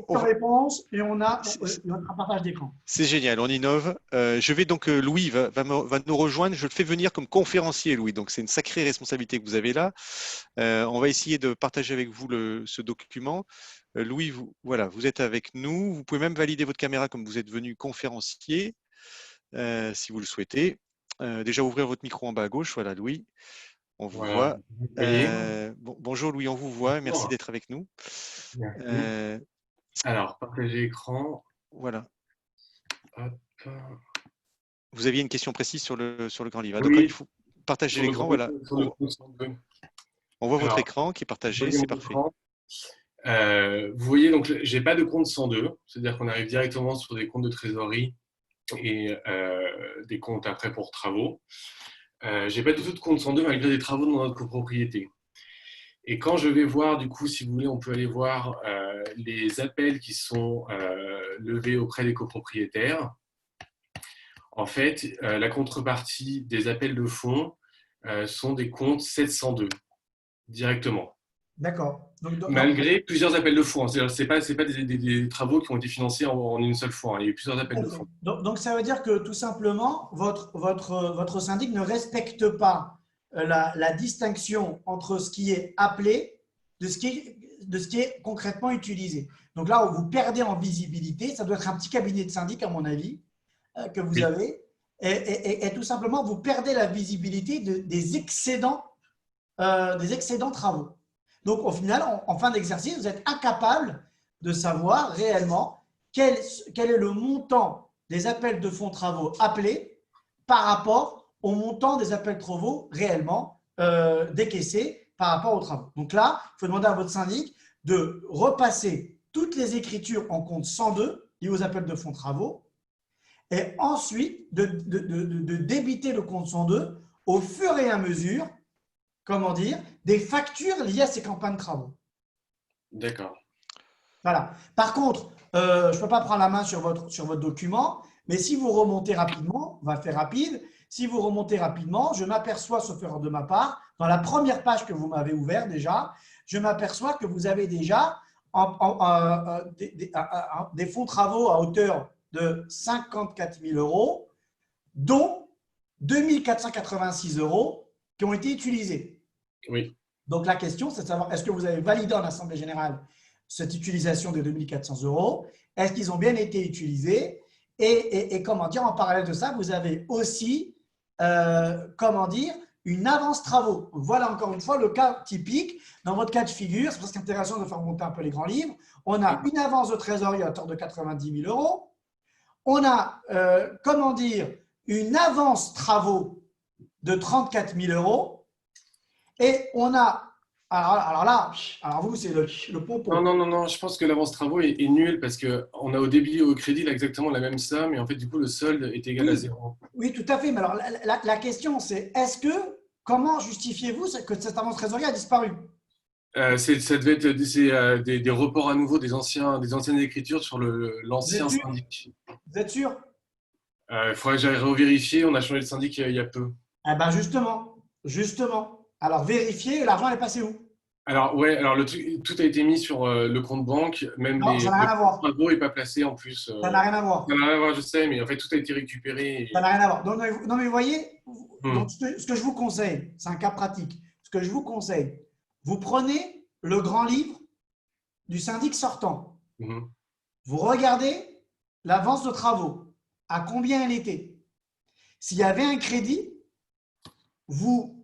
réponse et on a un partage d'écran. C'est génial, on innove. Je vais donc, Louis va nous rejoindre. Je le fais venir comme conférencier, Louis. Donc, c'est une sacrée responsabilité que vous avez là. On va essayer de partager avec vous ce document. Louis, voilà, vous êtes avec nous. Vous pouvez même valider votre caméra comme vous êtes venu conférencier, si vous le souhaitez. Déjà, ouvrir votre micro en bas à gauche. Voilà, Louis. On vous voit. Bonjour Louis, on vous voit. Merci d'être avec nous. Alors, partager l'écran. Voilà. Hop. Vous aviez une question précise sur le grand livre. Oui. Donc, il faut partager l'écran. Voilà. On voit votre écran qui est partagé, c'est parfait. Vous voyez, donc, je n'ai pas de compte 102, c'est-à-dire qu'on arrive directement sur des comptes de trésorerie et des comptes après pour travaux. Je n'ai pas du tout de compte 102 malgré des travaux dans notre copropriété. Et quand je vais voir, du coup, si vous voulez, on peut aller voir les appels qui sont levés auprès des copropriétaires. En fait, la contrepartie des appels de fonds sont des comptes 702 directement. D'accord. Malgré plusieurs appels de fonds. Ce n'est pas des travaux qui ont été financés en une seule fois. Il y a eu plusieurs appels de fonds. Donc, ça veut dire que tout simplement, votre syndic ne respecte pas la distinction entre ce qui est appelé de ce qui est concrètement utilisé. Donc là, vous perdez en visibilité. Ça doit être un petit cabinet de syndic, à mon avis, que vous avez. Et tout simplement, vous perdez la visibilité des excédents travaux. Donc, au final, en fin d'exercice, vous êtes incapable de savoir réellement quel est le montant des appels de fonds travaux appelés par rapport au montant des appels travaux réellement décaissés par rapport aux travaux. Donc là, il faut demander à votre syndic de repasser toutes les écritures en compte 102 liées aux appels de fonds travaux et ensuite de débiter le compte 102 au fur et à mesure, comment dire, des factures liées à ces campagnes de travaux. D'accord. Voilà. Par contre, je ne peux pas prendre la main sur votre document, mais si vous remontez rapidement, on va le faire rapide, si vous remontez rapidement, je m'aperçois, sauf erreur de ma part, dans la première page que vous m'avez ouverte déjà, je m'aperçois que vous avez déjà des fonds travaux à hauteur de 54 000 €, dont 2 486 € qui ont été utilisés. Oui. Donc, la question, c'est de savoir, est-ce que vous avez validé en Assemblée générale cette utilisation de 2 400 €? Est-ce qu'ils ont bien été utilisés? Et comment dire, en parallèle de ça, vous avez aussi, comment dire, une avance travaux. Voilà encore une fois le cas typique. Dans votre cas de figure, c'est presque intéressant de faire monter un peu les grands livres. On a une avance de trésorerie à hauteur de 90 000 €. On a, comment dire, une avance travaux de 34 000 €. Et on a, alors vous, c'est le pompon. Non, je pense que l'avance travaux est nulle parce qu'on a au débit et au crédit là, exactement la même somme et en fait, du coup, le solde est égal à 0. Oui, tout à fait. Mais alors, la question, c'est comment justifiez-vous que cette avance trésorerie a disparu? Ça devait être des reports à nouveau des anciennes écritures sur l'ancien syndic. Vous êtes sûr? Il faudrait que j'aille revérifier. On a changé de syndic il y a peu. Eh bien, justement. Alors, vérifiez, l'argent est passé où? Alors, ouais, tout a été mis sur le compte banque, même Non, ça n'a rien à voir. Le travaux n'est pas placé en plus. Ça n'a rien à voir. Ça n'a rien à voir, je sais, mais en fait, tout a été récupéré. Ça n'a rien à voir. Non, mais vous voyez, donc, ce que je vous conseille, c'est un cas pratique. Ce que je vous conseille, vous prenez le grand livre du syndic sortant. Vous regardez l'avance de travaux, à combien elle était. S'il y avait un crédit, vous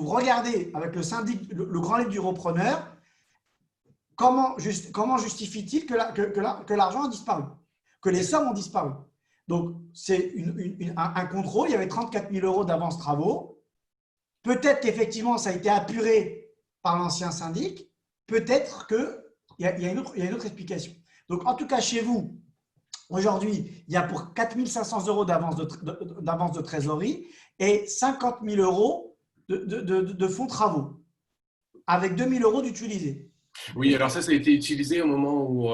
regardez avec le syndic, le grand livre du repreneur, comment justifie-t-il que l'argent a disparu, que les sommes ont disparu. Donc, c'est un contrôle. Il y avait 34 000 € d'avance travaux. Peut-être qu'effectivement, ça a été apuré par l'ancien syndic. Peut-être qu'il y a une autre explication. Donc, en tout cas, chez vous, aujourd'hui, il y a pour 4 500 € d'avance de trésorerie et 50 000 € de fonds travaux, avec 2 000 € d'utilisés. Oui, alors ça a été utilisé au moment où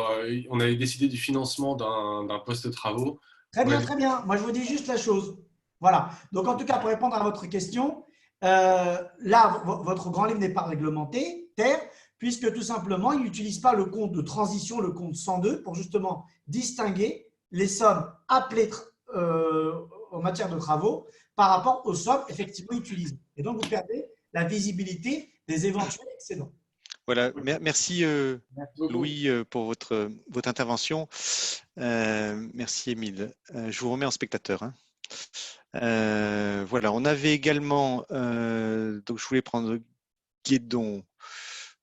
on avait décidé du financement d'un poste travaux. Très bien. Moi, je vous dis juste la chose. Voilà. Donc, en tout cas, pour répondre à votre question, là, votre grand livre n'est pas réglementé, terre, puisque tout simplement, il n'utilise pas le compte de transition, le compte 102, pour justement distinguer les sommes appelées en matière de travaux par rapport aux sommes effectivement utilisées. Et donc, vous perdez la visibilité des éventuels excédents. Voilà, merci beaucoup. Louis pour votre intervention. Merci Émile. Je vous remets en spectateur, hein. Voilà, on avait également, donc je voulais prendre Guédon.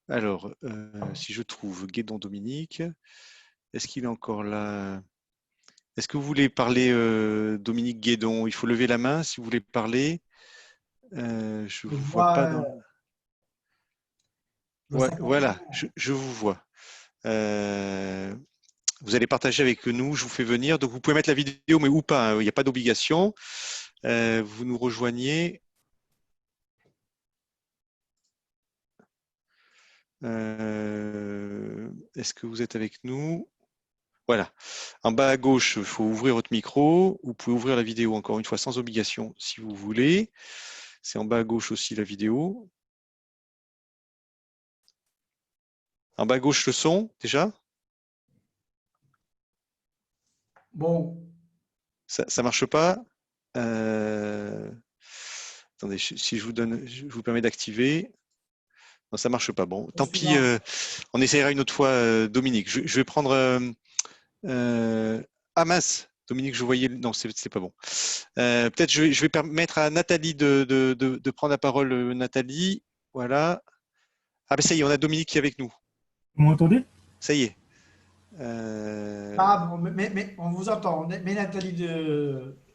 Alors, si je trouve Guédon Dominique, est-ce qu'il est encore là? Est-ce que vous voulez parler, Dominique Guédon? Il faut lever la main si vous voulez parler. Je ne vous vois pas dans. Ouais, voilà, je vous vois. Vous allez partager avec nous, je vous fais venir. Donc, vous pouvez mettre la vidéo, mais ou pas, hein, il n'y a pas d'obligation. Vous nous rejoignez. Est-ce que vous êtes avec nous? Voilà. En bas à gauche, il faut ouvrir votre micro. Vous pouvez ouvrir la vidéo encore une fois sans obligation si vous voulez. C'est en bas à gauche aussi la vidéo. En bas à gauche le son déjà. Bon. Ça marche pas. Attendez, si je vous permets d'activer. Non, ça marche pas. Bon, tant pis. On essaiera une autre fois, Dominique. Je vais prendre. Ah mince, Dominique, je voyais. Non, c'est pas bon. Peut-être je vais permettre à Nathalie de prendre la parole. Nathalie, voilà. Ah ben ça y est, on a Dominique qui est avec nous. Vous m'entendez? Ça y est. Ah, bon, mais on vous entend. Mais Nathalie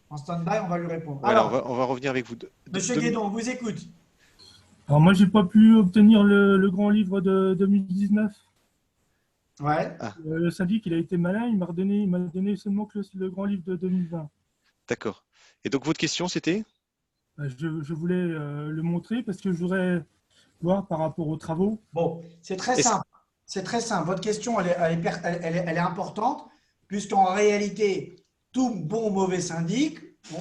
en stand-by, on va lui répondre. Voilà, alors, on va revenir avec vous. Monsieur Guédon, on vous écoute. Alors moi, j'ai pas pu obtenir le grand livre de 2019. Ouais. Le syndic, il a été malin, il m'a donné seulement que le grand livre de 2020. D'accord. Et donc votre question, c'était? Je voulais le montrer parce que je voudrais voir par rapport aux travaux. Bon, c'est très simple. C'est très simple. Votre question, elle est importante, puisqu'en réalité, tout bon ou mauvais syndic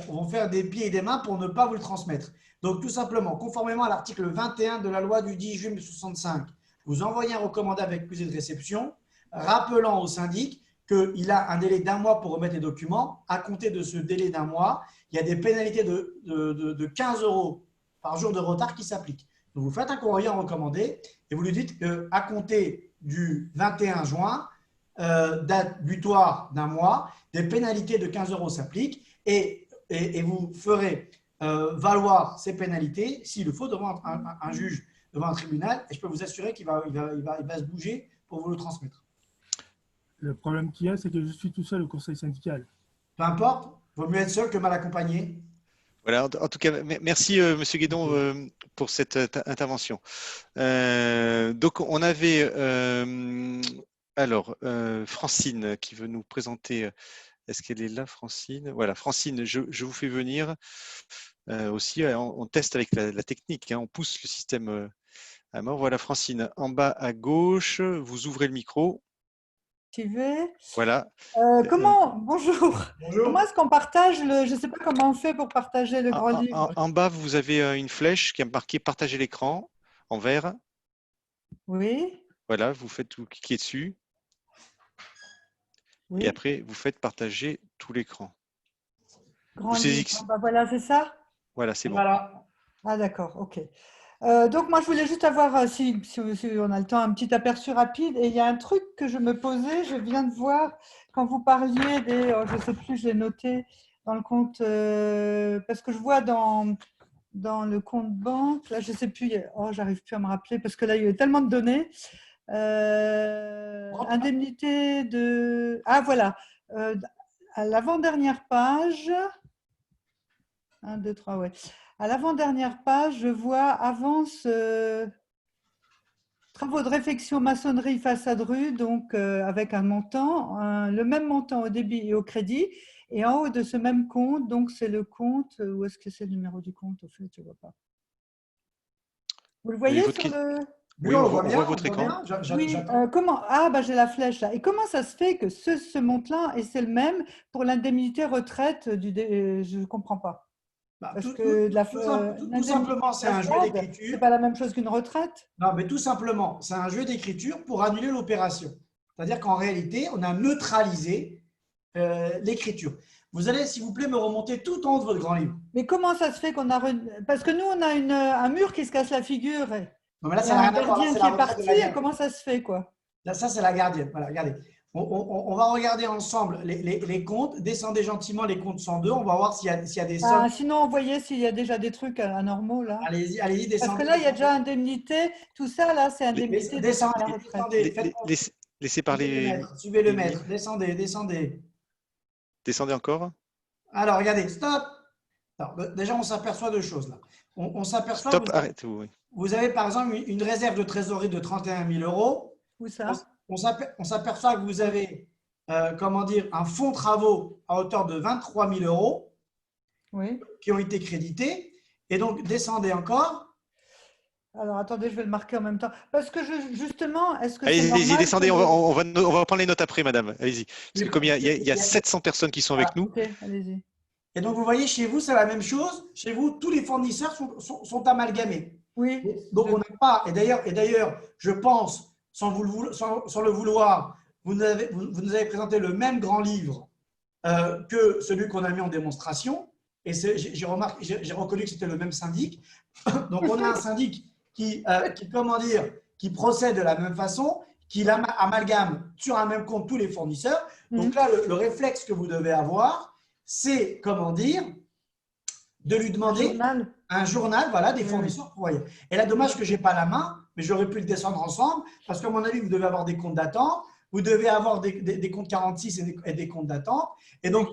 vont faire des pieds et des mains pour ne pas vous le transmettre. Donc, tout simplement, conformément à l'article 21 de la loi du 10 juillet 1965, vous envoyez un recommandé avec accusé de réception, rappelant au syndic qu'il a un délai d'1 mois pour remettre les documents. À compter de ce délai d'1 mois, il y a des pénalités de 15 € par jour de retard qui s'appliquent. Donc, vous faites un courrier en recommandé et vous lui dites qu'à compter du 21 juin, date butoir d'1 mois, des pénalités de 15 € s'appliquent et vous ferez valoir ces pénalités, s'il le faut, devant un juge, devant un tribunal. Et je peux vous assurer qu'il va se bouger pour vous le transmettre. Le problème qu'il y a, c'est que je suis tout seul au conseil syndical. Peu importe, il vaut mieux être seul que mal accompagné. Voilà, en tout cas, merci Monsieur Guédon pour cette intervention. Donc on avait alors Francine qui veut nous présenter. Est-ce qu'elle est là, Francine? Voilà, Francine, je vous fais venir aussi. On teste avec la technique, hein, on pousse le système à mort. Voilà, Francine, en bas à gauche, vous ouvrez le micro. Voilà. Voilà. Bonjour. Comment est-ce qu'on partage je ne sais pas comment on fait pour partager le grand livre. En bas, vous avez une flèche qui est marquée partager l'écran en vert. Oui. Voilà, vous cliquez dessus. Oui. Et après, vous faites partager tout l'écran. Grand livre. Voilà, c'est ça? Voilà, c'est bon. Voilà. Ah, d'accord, ok. Donc, moi, je voulais juste avoir, si on a le temps, un petit aperçu rapide. Et il y a un truc que je me posais, je viens de voir, quand vous parliez je ne sais plus, je l'ai noté dans le compte, parce que je vois dans le compte banque, là, je ne sais plus, j'arrive plus à me rappeler, parce que là, il y a eu tellement de données. Indemnité de… Ah, voilà. À l'avant-dernière page, 1, 2, 3, ouais. À l'avant-dernière page, je vois avance travaux de réfection maçonnerie façade rue, donc avec un montant, le même montant au débit et au crédit. Et en haut de ce même compte, donc c'est le compte, où est-ce que c'est le numéro du compte? Au fait, je ne vois pas. Vous le voyez sur le… Oui, on voit votre écran. Oui, comment… Ah, bah, j'ai la flèche là. Et comment ça se fait que ce montant-là, et c'est le même pour l'indemnité retraite je ne comprends pas. Parce que tout simplement, c'est un jeu d'écriture. C'est pas la même chose qu'une retraite. Non, mais tout simplement, c'est un jeu d'écriture pour annuler l'opération. C'est-à-dire qu'en réalité, on a neutralisé l'écriture. Vous allez, s'il vous plaît, me remonter tout en haut de votre grand livre. Mais comment ça se fait qu'on a… Parce que nous, on a un mur qui se casse la figure. Non, mais là, il y a un gardien qui est parti. Comment ça se fait, quoi? Là, ça, c'est la gardienne. Voilà, regardez. On va regarder ensemble les comptes. Descendez gentiment les comptes 102. On va voir s'il y a des sommes. Sinon, on voyait s'il y a déjà des trucs anormaux, là. Allez-y, descendez. Parce que là, il y a déjà indemnité. Tout ça, là, c'est indemnité de à la retraite. Laissez parler. Suivez le maître. Descendez. Descendez encore. Alors, regardez, stop. Alors, déjà, on s'aperçoit de choses, là. On s'aperçoit… Stop, arrête. Oui. Vous avez, par exemple, une réserve de trésorerie de 31 000 €. Où ça? On s'aperçoit que vous avez, un fonds travaux à hauteur de 23 000 € oui, qui ont été crédités. Et donc, descendez encore. Alors, attendez, je vais le marquer en même temps. Parce que justement, est-ce que allez-y, descendez. On va prendre les notes après, madame. Allez-y. Parce que comme il y a 700 personnes qui sont avec nous. Ok, allez-y. Et donc, vous voyez, chez vous, c'est la même chose. Chez vous, tous les fournisseurs sont amalgamés. Oui. Donc, on n'a pas… Et d'ailleurs, je pense… sans le vouloir, vous nous avez présenté le même grand livre que celui qu'on a mis en démonstration. Et j'ai reconnu que c'était le même syndic. Donc, on a un syndic qui procède de la même façon, qui amalgame sur un même compte tous les fournisseurs. Donc là, le réflexe que vous devez avoir, c'est, de lui demander un journal voilà, des fournisseurs. Et là, dommage que je n'ai pas la main, mais j'aurais pu le descendre ensemble, parce qu'à mon avis, vous devez avoir des comptes d'attente, vous devez avoir des comptes 46 et des comptes d'attente. Et donc,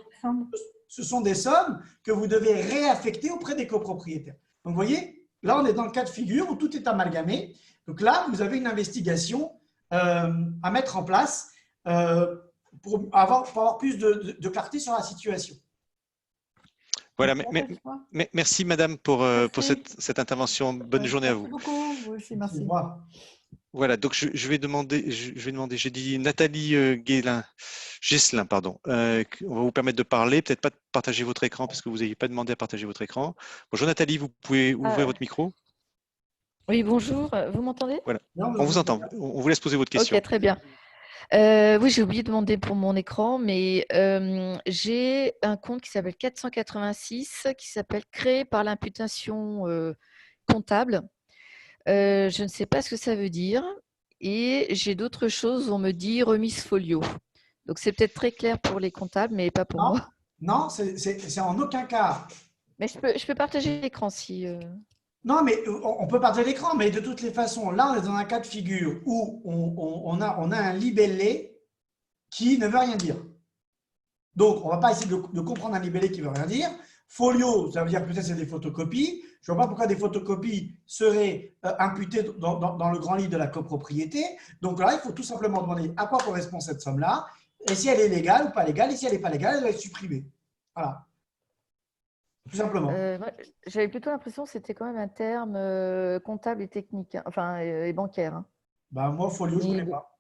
ce sont des sommes que vous devez réaffecter auprès des copropriétaires. Donc, vous voyez, là, on est dans le cas de figure où tout est amalgamé. Donc là, vous avez une investigation à mettre en place pour avoir plus de clarté sur la situation. Voilà, merci madame pour cette intervention. Bonne journée à vous. Merci beaucoup. Vous aussi, merci. Voilà, donc je vais demander, j'ai dit Nathalie Gesselin, pardon. On va vous permettre de parler, peut-être pas de partager votre écran parce que vous n'avez pas demandé à partager votre écran. Bonjour Nathalie, vous pouvez ouvrir votre micro. Oui, bonjour, vous m'entendez? Voilà, on vous entend, on vous laisse poser votre question. Ok, très bien. Oui, j'ai oublié de demander pour mon écran, mais j'ai un compte qui s'appelle 486, qui s'appelle créé par l'imputation comptable. Je ne sais pas ce que ça veut dire. Et j'ai d'autres choses, on me dit remise folio. Donc, c'est peut-être très clair pour les comptables, mais pas pour moi. Non, c'est en aucun cas. Mais je peux partager l'écran si… Non, mais on peut partager l'écran, mais de toutes les façons, là, on est dans un cas de figure où on a un libellé qui ne veut rien dire. Donc, on ne va pas essayer de comprendre un libellé qui ne veut rien dire. Folio, ça veut dire peut-être c'est des photocopies. Je ne vois pas pourquoi des photocopies seraient imputées dans le grand livre de la copropriété. Donc là, il faut tout simplement demander à quoi correspond cette somme-là, et si elle est légale ou pas légale, et si elle n'est pas légale, elle doit être supprimée. Voilà. Tout simplement. J'avais plutôt l'impression que c'était quand même un terme comptable et technique, enfin, et bancaire. Hein. Bah, moi, folio, je ne connais pas.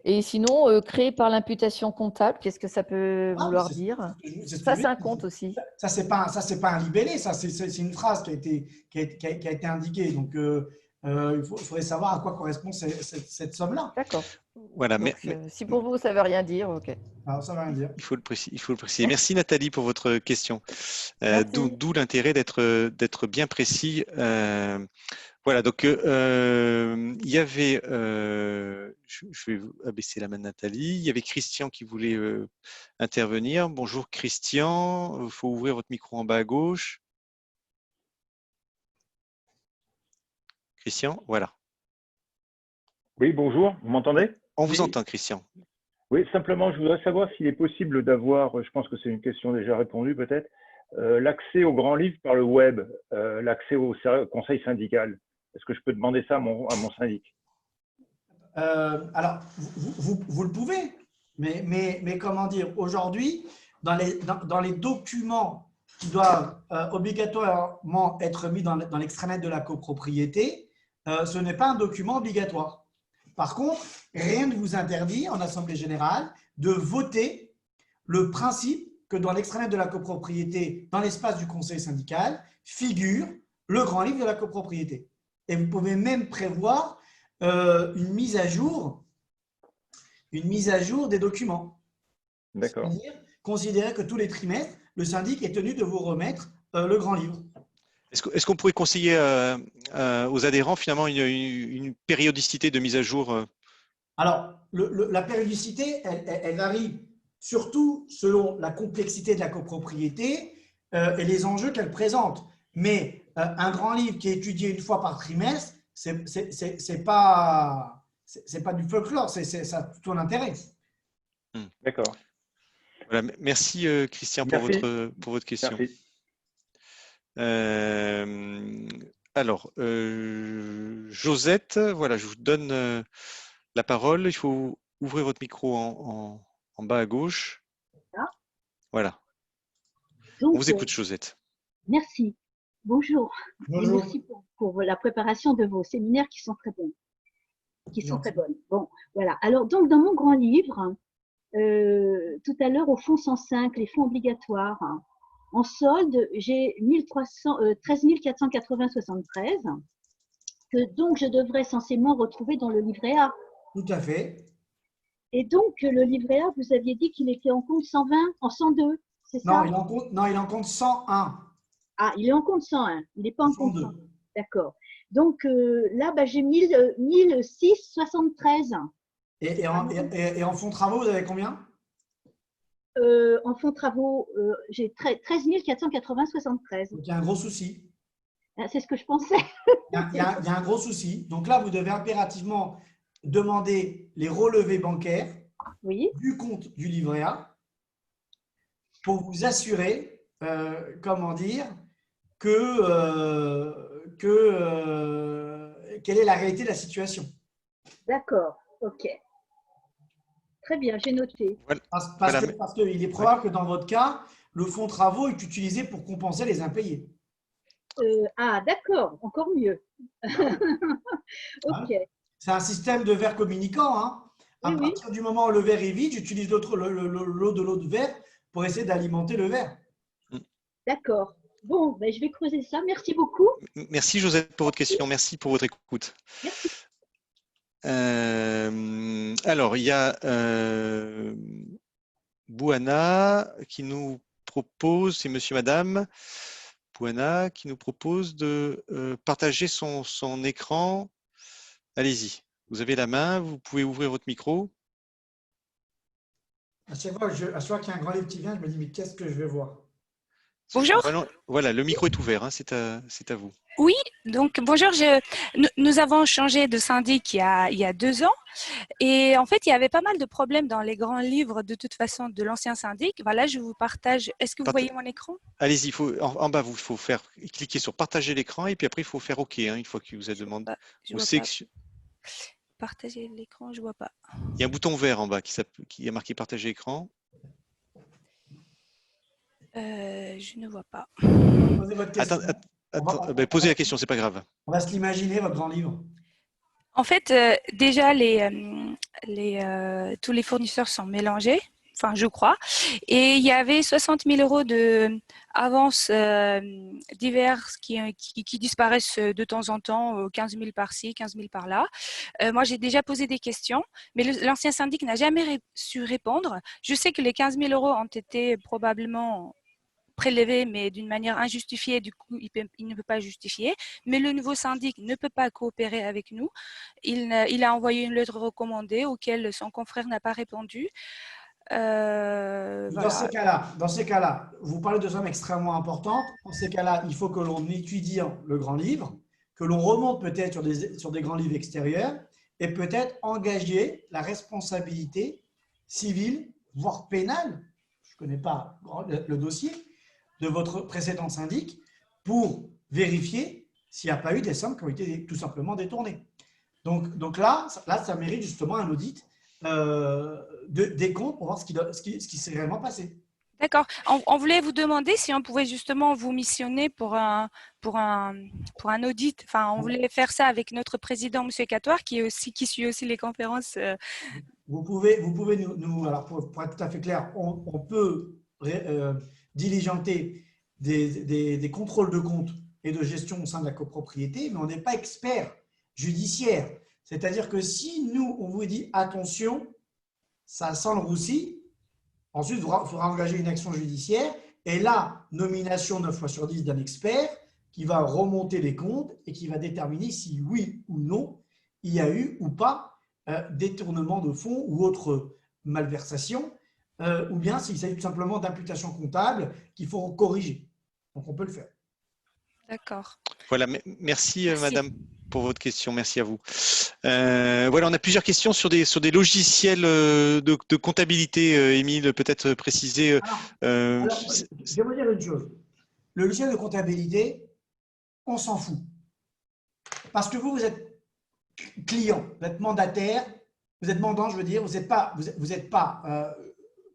Et sinon, créé par l'imputation comptable, qu'est-ce que ça peut vouloir dire? Ça, c'est un compte aussi. Ça, c'est pas un libellé, ça, c'est une phrase qui a été indiquée. Donc, il faudrait savoir à quoi correspond cette somme-là. D'accord. Voilà, donc, si pour vous, ça ne veut rien dire, ok. Alors, ça ne veut rien dire. Il faut le préciser. Merci Nathalie pour votre question. D'où l'intérêt d'être bien précis. Voilà, donc il y avait, je vais abaisser la main de Nathalie, il y avait Christian qui voulait intervenir. Bonjour Christian, il faut ouvrir votre micro en bas à gauche. Christian, voilà. Oui, bonjour, vous m'entendez? On vous entend Christian. Oui, simplement, je voudrais savoir s'il est possible d'avoir, je pense que c'est une question déjà répondue peut-être, l'accès au grand livre par le web, l'accès au conseil syndical. Est-ce que je peux demander ça à mon syndic? Alors, vous le pouvez, mais comment dire, aujourd'hui, dans les documents qui doivent obligatoirement être mis dans l'extranet de la copropriété, ce n'est pas un document obligatoire. Par contre, rien ne vous interdit en Assemblée générale de voter le principe que dans l'extranet de la copropriété, dans l'espace du conseil syndical, figure le grand livre de la copropriété. Et vous pouvez même prévoir une mise à jour des documents. D'accord. C'est-à-dire considérer que tous les trimestres, le syndic est tenu de vous remettre le grand livre. Est-ce qu'on pourrait conseiller aux adhérents finalement une périodicité de mise à jour Alors, la périodicité, elle varie surtout selon la complexité de la copropriété et les enjeux qu'elle présente. Mais un grand livre qui est étudié une fois par trimestre, c'est pas du folklore, ça a tout son intérêt. D'accord. Voilà, merci Christian pour votre question. Merci. Alors, Josette, voilà, je vous donne la parole. Il faut ouvrir votre micro en bas à gauche. Voilà. Donc, on vous écoute, Josette. Merci. Bonjour. Bonjour. Et merci pour la préparation de vos séminaires qui sont très bons. Très bonnes. Bon, voilà. Alors, donc, dans mon grand livre, tout à l'heure, au fond 105, les fonds obligatoires, en solde, j'ai 13 480,73 que donc je devrais censément retrouver dans le livret A. Tout à fait. Et donc, le livret A, vous aviez dit qu'il était en compte 120, en 102, c'est ça? Non, il est en compte 101. Ah, il est en compte 101, il n'est pas en compte 102. 100. D'accord. Donc, là, j'ai 1006,73. Et en fonds travaux, vous avez combien? En fonds travaux, j'ai 13 480,73. Il y a un gros souci. C'est ce que je pensais. Il y a un gros souci. Donc là, vous devez impérativement demander les relevés bancaires du compte du livret A pour vous assurer, quelle est la réalité de la situation. D'accord, ok. Très bien, j'ai noté. Parce qu'il est probable que dans votre cas, le fonds travaux est utilisé pour compenser les impayés. Ah, d'accord, encore mieux. Ok. C'est un système de verre communicant. Hein. À partir du moment où le verre est vide, j'utilise l'eau de l'autre verre pour essayer d'alimenter le verre. D'accord. Bon, ben, je vais creuser ça. Merci beaucoup. Merci Josette pour votre question. Merci pour votre écoute. Merci. Alors, il y a Bouana qui nous propose, c'est monsieur, madame, Bouana qui nous propose de partager son écran. Allez-y, vous avez la main, vous pouvez ouvrir votre micro. À chaque fois qu'il y a un grand livre qui vient, je me dis, mais qu'est-ce que je vais voir? Bonjour. Voilà, le micro est ouvert, hein, c'est à vous. Oui, donc bonjour. Nous avons changé de syndic il y a 2 ans et en fait, il y avait pas mal de problèmes dans les grands livres de toute façon de l'ancien syndic. Voilà, je vous partage. Est-ce que vous voyez mon écran? Allez-y, en bas, il faut cliquer sur partager l'écran et puis après, il faut faire OK une fois qu'il vous a demandé. Partager l'écran, je vois pas. Il y a un bouton vert en bas qui est marqué partager écran. Je ne vois pas. Posez votre question. Posez la question, c'est pas grave. On va se l'imaginer, votre grand livre. En fait, déjà, tous les fournisseurs sont mélangés, enfin, je crois. Et il y avait 60 000 € d'avances diverses qui disparaissent de temps en temps, 15 000 par-ci, 15 000 par-là. Moi, j'ai déjà posé des questions, mais l'ancien syndic n'a jamais su répondre. Je sais que les 15 000 € ont été probablement prélevé, mais d'une manière injustifiée, du coup, il ne peut pas justifier. Mais le nouveau syndic ne peut pas coopérer avec nous. Il a envoyé une lettre recommandée auquel son confrère n'a pas répondu. Dans ces cas-là, vous parlez de sommes extrêmement importantes. Dans ces cas-là, il faut que l'on étudie le grand livre, que l'on remonte peut-être sur des grands livres extérieurs et peut-être engager la responsabilité civile, voire pénale, je ne connais pas le dossier, de votre précédent syndic pour vérifier s'il n'y a pas eu des sommes qui ont été tout simplement détournées. Donc là, ça mérite justement un audit des comptes pour voir ce qui s'est réellement passé. D'accord. On voulait vous demander si on pouvait justement vous missionner pour un audit. Enfin, on voulait faire ça avec notre président, M. Catoire, qui suit aussi les conférences. Vous pouvez nous alors pour être tout à fait clair, on peut diligenter des contrôles de compte et de gestion au sein de la copropriété, mais on n'est pas expert judiciaire. C'est-à-dire que si nous, on vous dit attention, ça sent le roussi, ensuite il faudra engager une action judiciaire et là, nomination 9 fois sur 10 d'un expert qui va remonter les comptes et qui va déterminer si oui ou non il y a eu ou pas détournement de fonds ou autre malversation, ou bien s'il s'agit tout simplement d'imputations comptables qu'il faut corriger. Donc, on peut le faire. D'accord. Voilà, merci, madame, pour votre question. Merci à vous. Voilà, on a plusieurs questions sur des logiciels de comptabilité. Émile, peut-être préciser. Alors, je vais vous dire une chose. Le logiciel de comptabilité, on s'en fout. Parce que vous êtes client, vous êtes mandataire, vous êtes mandant, je veux dire, vous n'êtes pas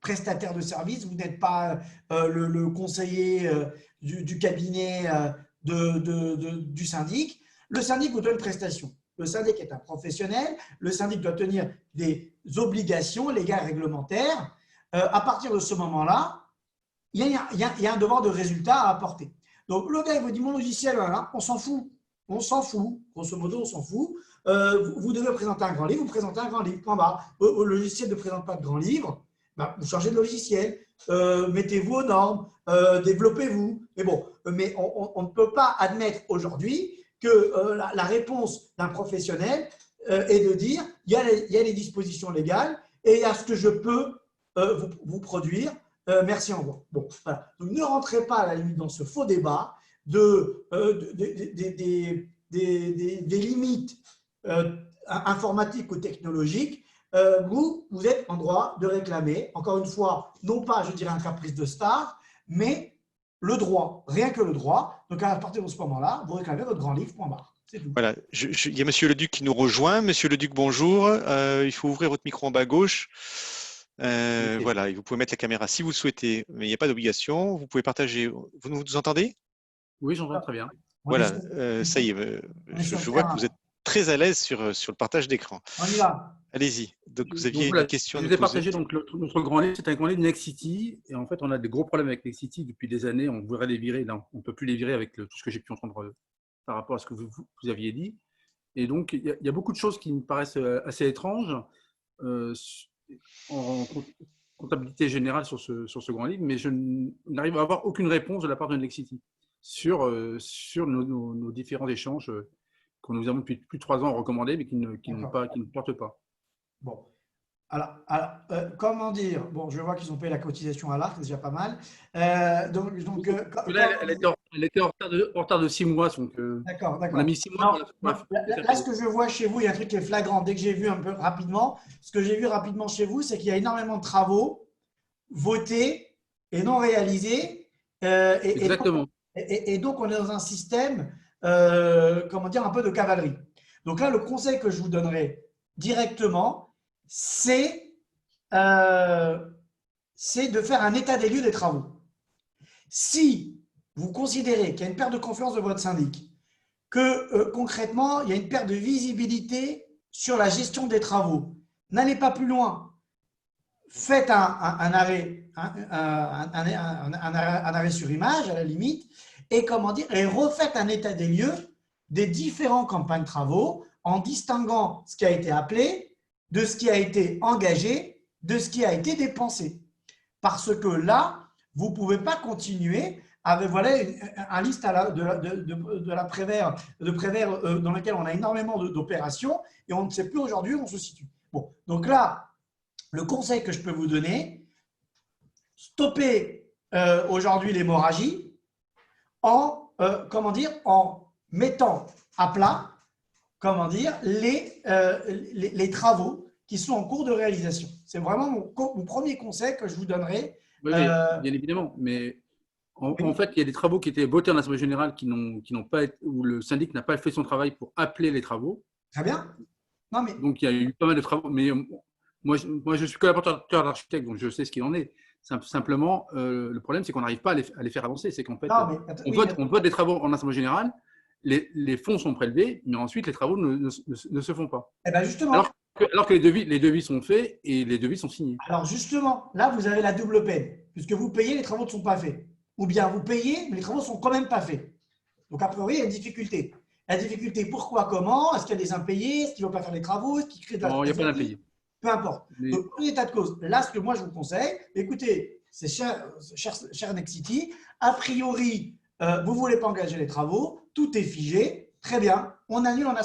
prestataire de service, vous n'êtes pas le conseiller du cabinet du syndic. Le syndic vous donne une prestation. Le syndic est un professionnel, le syndic doit tenir des obligations légales et réglementaires. À partir de ce moment-là, il y a un devoir de résultat à apporter. Donc, le gars, il vous dit, mon logiciel, voilà, on s'en fout. On s'en fout. Grosso modo, on s'en fout. Vous devez présenter un grand livre, vous présentez un grand livre. Point barre. Le logiciel ne présente pas de grand livre, ben, vous changez de logiciel. Mettez-vous aux normes, développez-vous. Mais bon, on ne peut pas admettre aujourd'hui que la réponse d'un professionnel est de dire il y a les dispositions légales et il y a ce que je peux vous produire. Merci, au revoir. Bon, voilà. Donc, ne rentrez pas à la limite dans ce faux débat des limites informatiques ou technologiques. Vous êtes en droit de réclamer, encore une fois, non pas, je dirais, un caprice de star, mais le droit, rien que le droit. Donc, à partir de ce moment-là, vous réclamez votre grand livre, point barre. C'est tout. Voilà, il y a Monsieur Leduc qui nous rejoint. Monsieur Leduc, bonjour. Il faut ouvrir votre micro en bas à gauche. Okay. Voilà, et vous pouvez mettre la caméra si vous le souhaitez, mais il n'y a pas d'obligation. Vous pouvez partager. Vous nous entendez? Oui, j'entends très bien. Voilà, ça y est. Je vois que vous êtes très à l'aise sur le partage d'écran. On y va. Allez-y. Donc, vous aviez voilà, une question. Je vous ai partagé donc, notre grand livre. C'est un grand livre de Nexity. Et en fait, on a des gros problèmes avec Nexity depuis des années. On voudrait les virer. Non, on ne peut plus les virer avec tout ce que j'ai pu entendre par rapport à ce que vous aviez dit. Et donc, il y a beaucoup de choses qui me paraissent assez étranges en comptabilité générale sur ce grand livre, mais je n'arrive à avoir aucune réponse de la part de Nexity sur nos différents échanges que nous avons depuis plus de 3 ans recommandés, mais qui ne portent pas. Bon. Alors, comment dire? Bon, je vois qu'ils ont payé la cotisation à l'ARC, c'est déjà pas mal. Là, elle était en retard de 6 mois. D'accord. On a mis 6 mois. Là, ce que je vois chez vous, il y a un truc qui est flagrant. Dès que j'ai vu un peu rapidement, ce que j'ai vu rapidement chez vous, c'est qu'il y a énormément de travaux votés et non réalisés. Exactement. Et donc, on est dans un système, comment dire, un peu de cavalerie. Donc là, le conseil que je vous donnerai directement, c'est de faire un état des lieux des travaux. Si vous considérez qu'il y a une perte de confiance de votre syndic, que concrètement, il y a une perte de visibilité sur la gestion des travaux, n'allez pas plus loin. Faites un arrêt sur image, à la limite, et refaites un état des lieux des différents campagnes de travaux en distinguant ce qui a été appelé de ce qui a été engagé, de ce qui a été dépensé. Parce que là, vous ne pouvez pas continuer avec un liste de la Prévert dans lequel on a énormément d'opérations et on ne sait plus aujourd'hui où on se situe. Bon, donc là, le conseil que je peux vous donner, stoppez aujourd'hui l'hémorragie en mettant à plat les travaux qui sont en cours de réalisation. C'est vraiment mon premier conseil que je vous donnerai. Oui, bien évidemment, mais en fait, il y a des travaux qui étaient votés en Assemblée générale où le syndic n'a pas fait son travail pour appeler les travaux. Très bien. Donc, il y a eu pas mal de travaux, mais moi je suis collaborateur d'architecte, donc je sais ce qu'il en est. Simplement, le problème, c'est qu'on n'arrive pas à les faire avancer. C'est qu'en fait, on vote des travaux en Assemblée générale, les fonds sont prélevés, mais ensuite, les travaux ne se font pas. Eh bien justement, Alors que les devis sont faits et les devis sont signés. Alors justement, là, vous avez la double peine, puisque vous payez, les travaux ne sont pas faits. Ou bien vous payez, mais les travaux ne sont quand même pas faits. Donc, a priori, il y a une difficulté. La difficulté, pourquoi, comment? Est-ce qu'il y a des impayés? Est-ce qu'ils ne vont pas faire les travaux? Est-ce qu'ils créent de la… Non, il n'y a pas d'impayés. Peu importe. Donc, en état de cause, là, ce que moi, je vous conseille, écoutez, c'est cher Nexity, a priori, vous ne voulez pas engager les travaux, tout est figé, très bien, on annule, on a